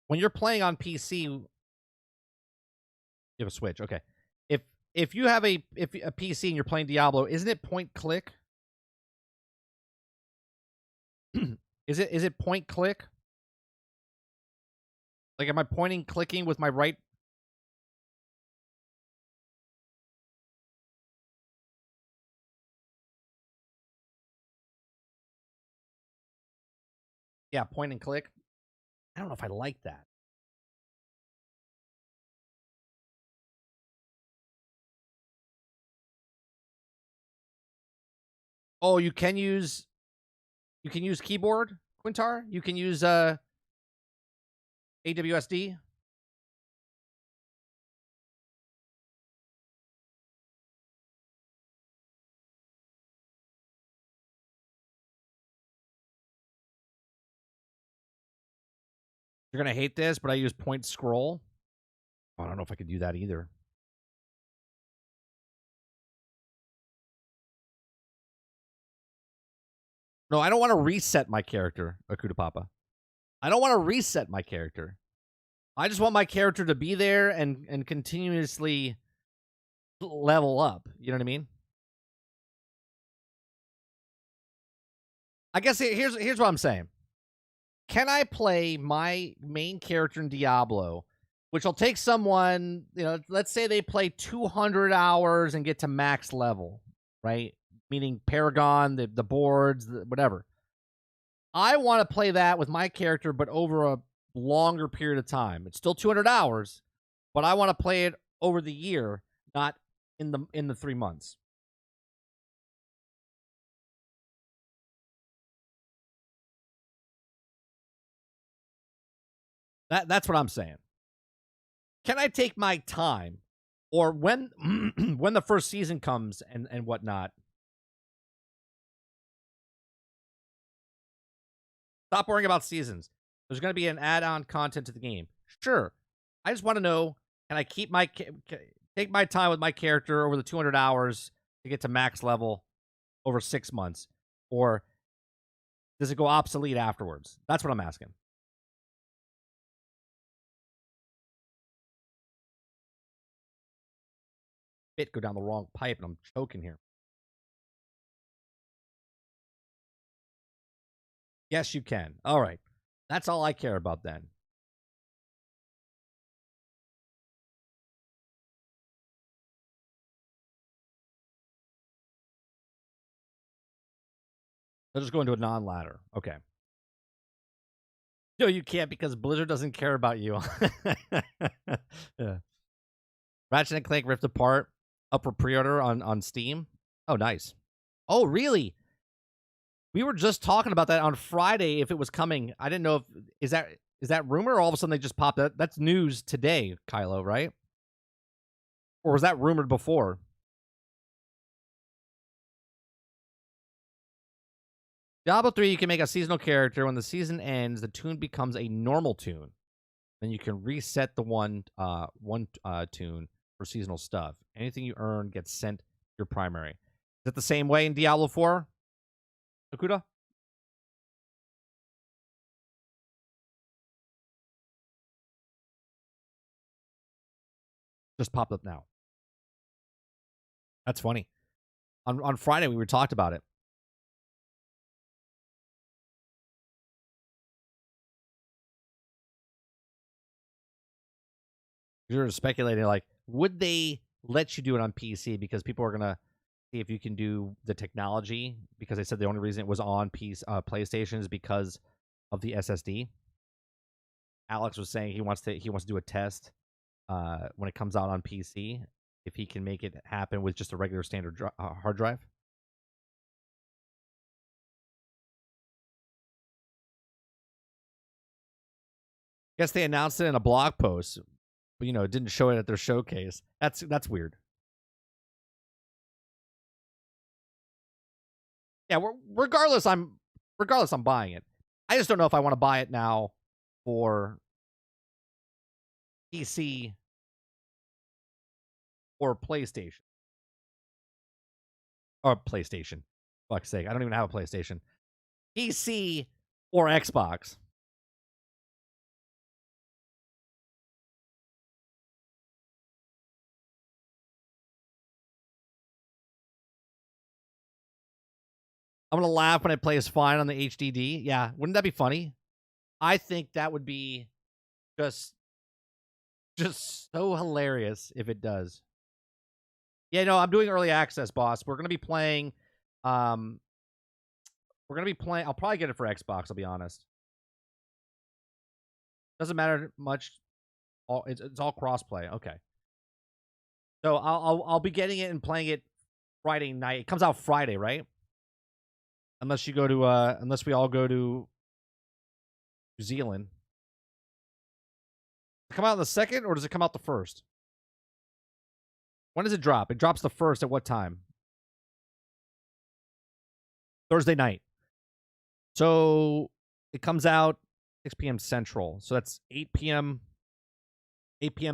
when you're playing on PC, you have a Switch, okay. If you have a PC and you're playing Diablo, isn't it point click? Is it point click? Like, am I pointing clicking with my right? Yeah, point and click. I don't know if I like that. Oh, you can use keyboard, Quintar. You can use AWSD. You're gonna hate this, but I use point scroll. I don't know if I could do that either. No, I don't want to reset my character, Akuta Papa. I don't want to reset my character. I just want my character to be there and continuously level up. You know what I mean? I guess here's what I'm saying. Can I play my main character in Diablo, which will take someone, let's say they play 200 hours and get to max level, right? Meaning Paragon, the boards, whatever. I want to play that with my character, but over a longer period of time. It's still 200 hours, but I want to play it over the year, not in the 3 months. That's what I'm saying. Can I take my time, or when when the first season comes and whatnot? Stop worrying about seasons. There's going to be an add-on content to the game. Sure, I just want to know, can I keep my take my time with my character over the 200 hours to get to max level over 6 months, or does it go obsolete afterwards? That's what I'm asking. Bit go down the wrong pipe, and I'm choking here. Yes, you can. All right. That's all I care about then. They'll just go into a non-ladder. Okay. No, you can't because Blizzard doesn't care about you. Yeah. Ratchet and Clank Rift Apart up for pre-order on Steam. Oh, nice. Oh, really? We were just talking about that on Friday if it was coming. I didn't know if is that rumor or all of a sudden they just popped that. That's news today, Kylo, right? Or was that rumored before? Diablo 3, you can make a seasonal character. When the season ends, the tune becomes a normal tune. Then you can reset the one tune for seasonal stuff. Anything you earn gets sent to your primary. Is that the same way in Diablo 4? Akuda? Just popped up now. That's funny. On Friday, we were talked about it. You're speculating, like, would they let you do it on PC because people are gonna see if you can do the technology? Because they said the only reason it was on PlayStation is because of the SSD. Alex was saying he wants to do a test when it comes out on PC if he can make it happen with just a regular standard hard drive. Guess they announced it in a blog post, but it didn't show it at their showcase. That's weird. Yeah, regardless, I'm buying it. I just don't know if I want to buy it now for PC or PlayStation. Or PlayStation. Fuck's sake, I don't even have a PlayStation. PC or Xbox. I'm going to laugh when it plays fine on the HDD. Yeah, wouldn't that be funny? I think that would be just so hilarious if it does. Yeah, no, I'm doing early access, boss. We're going to be playing I'll probably get it for Xbox, I'll be honest. Doesn't matter much. It's all crossplay. Okay. So I'll be getting it and playing it Friday night. It comes out Friday, right? Unless we all go to New Zealand. Does it come out on the 2nd or does it come out the 1st? When does it drop? It drops the 1st at what time? Thursday night. So it comes out 6 p.m. Central. So that's 8 p.m.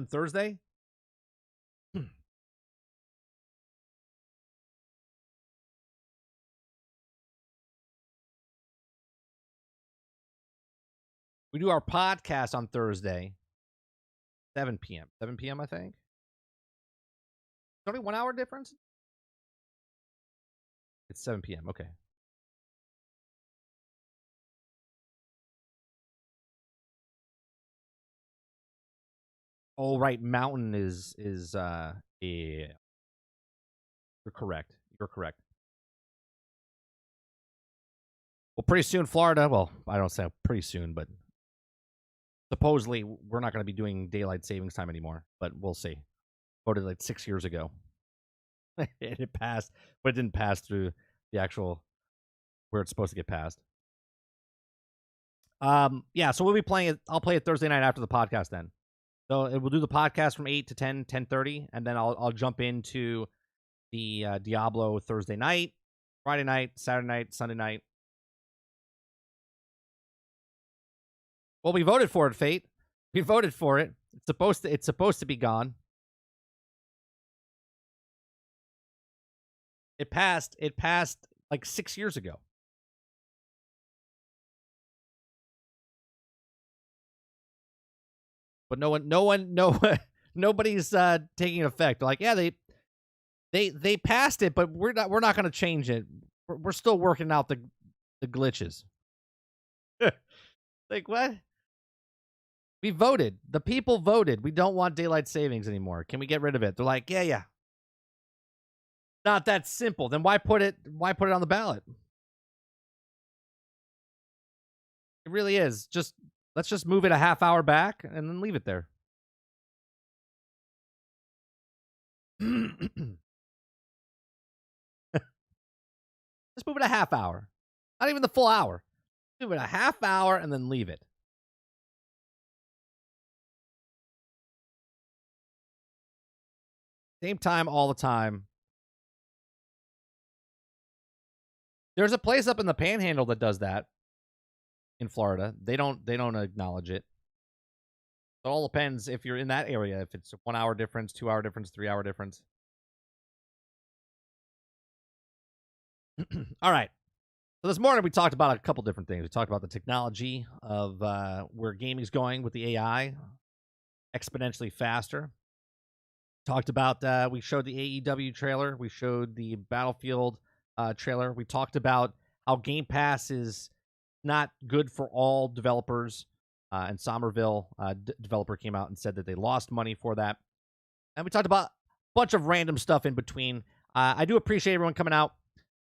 Thursday. We do our podcast on Thursday, 7 p.m. 7 p.m., I think. It's only 1 hour difference? It's 7 p.m. Okay. Oh, right. Mountain is yeah. You're correct. You're correct. Well, pretty soon, Florida. Well, I don't say pretty soon, but supposedly we're not going to be doing daylight savings time anymore. But we'll see. Voted like 6 years ago. It passed, but it didn't pass through the actual where it's supposed to get passed. Yeah, so we'll be playing it. I'll play it Thursday night after the podcast then. So we'll do the podcast from 8 to 10, 10:30, and then I'll jump into the Diablo Thursday night, Friday night, Saturday night, Sunday night. Well, we voted for it, Fate. We voted for it. It's supposed to be gone. It passed like 6 years ago. But nobody's taking effect. Like, yeah, they passed it, but we're not going to change it. We're still working out the glitches. Like, what? We voted. The people voted. We don't want daylight savings anymore. Can we get rid of it? They're like, yeah. Not that simple. Then why put it on the ballot? It really is. Let's just move it a half hour back and then leave it there. Just move it a half hour. Not even the full hour. Move it a half hour and then leave it. Same time all the time. There's a place up in the Panhandle that does that in Florida. They don't acknowledge it. It all depends if you're in that area, if it's a 1 hour difference, 2 hour difference, 3 hour difference. All right. So this morning we talked about a couple different things. We talked about the technology of where gaming's going with the AI exponentially faster. Talked about we showed the AEW trailer. We showed the Battlefield trailer. We talked about how Game Pass is not good for all developers. And Somerville developer came out and said that they lost money for that. And we talked about a bunch of random stuff in between. I do appreciate everyone coming out.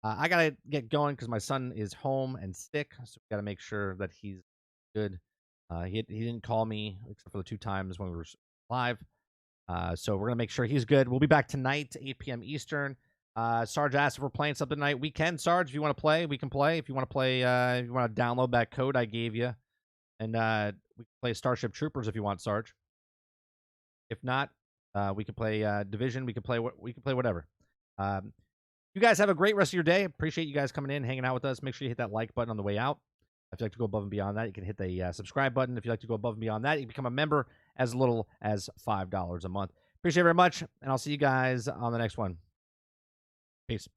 I got to get going because my son is home and sick. So we got to make sure that he's good. He didn't call me except for the 2 times when we were live. So we're going to make sure he's good. We'll be back tonight, 8 p.m. Eastern. Sarge asked if we're playing something tonight. We can, Sarge. If you want to play, we can play. If you want to play, if you want to download that code I gave you. And we can play Starship Troopers if you want, Sarge. If not, we can play Division. We can play whatever. You guys have a great rest of your day. Appreciate you guys coming in, hanging out with us. Make sure you hit that like button on the way out. If you'd like to go above and beyond that, you can hit the subscribe button. If you'd like to go above and beyond that, you can become a member as little as $5 a month. Appreciate it very much, and I'll see you guys on the next one. Peace.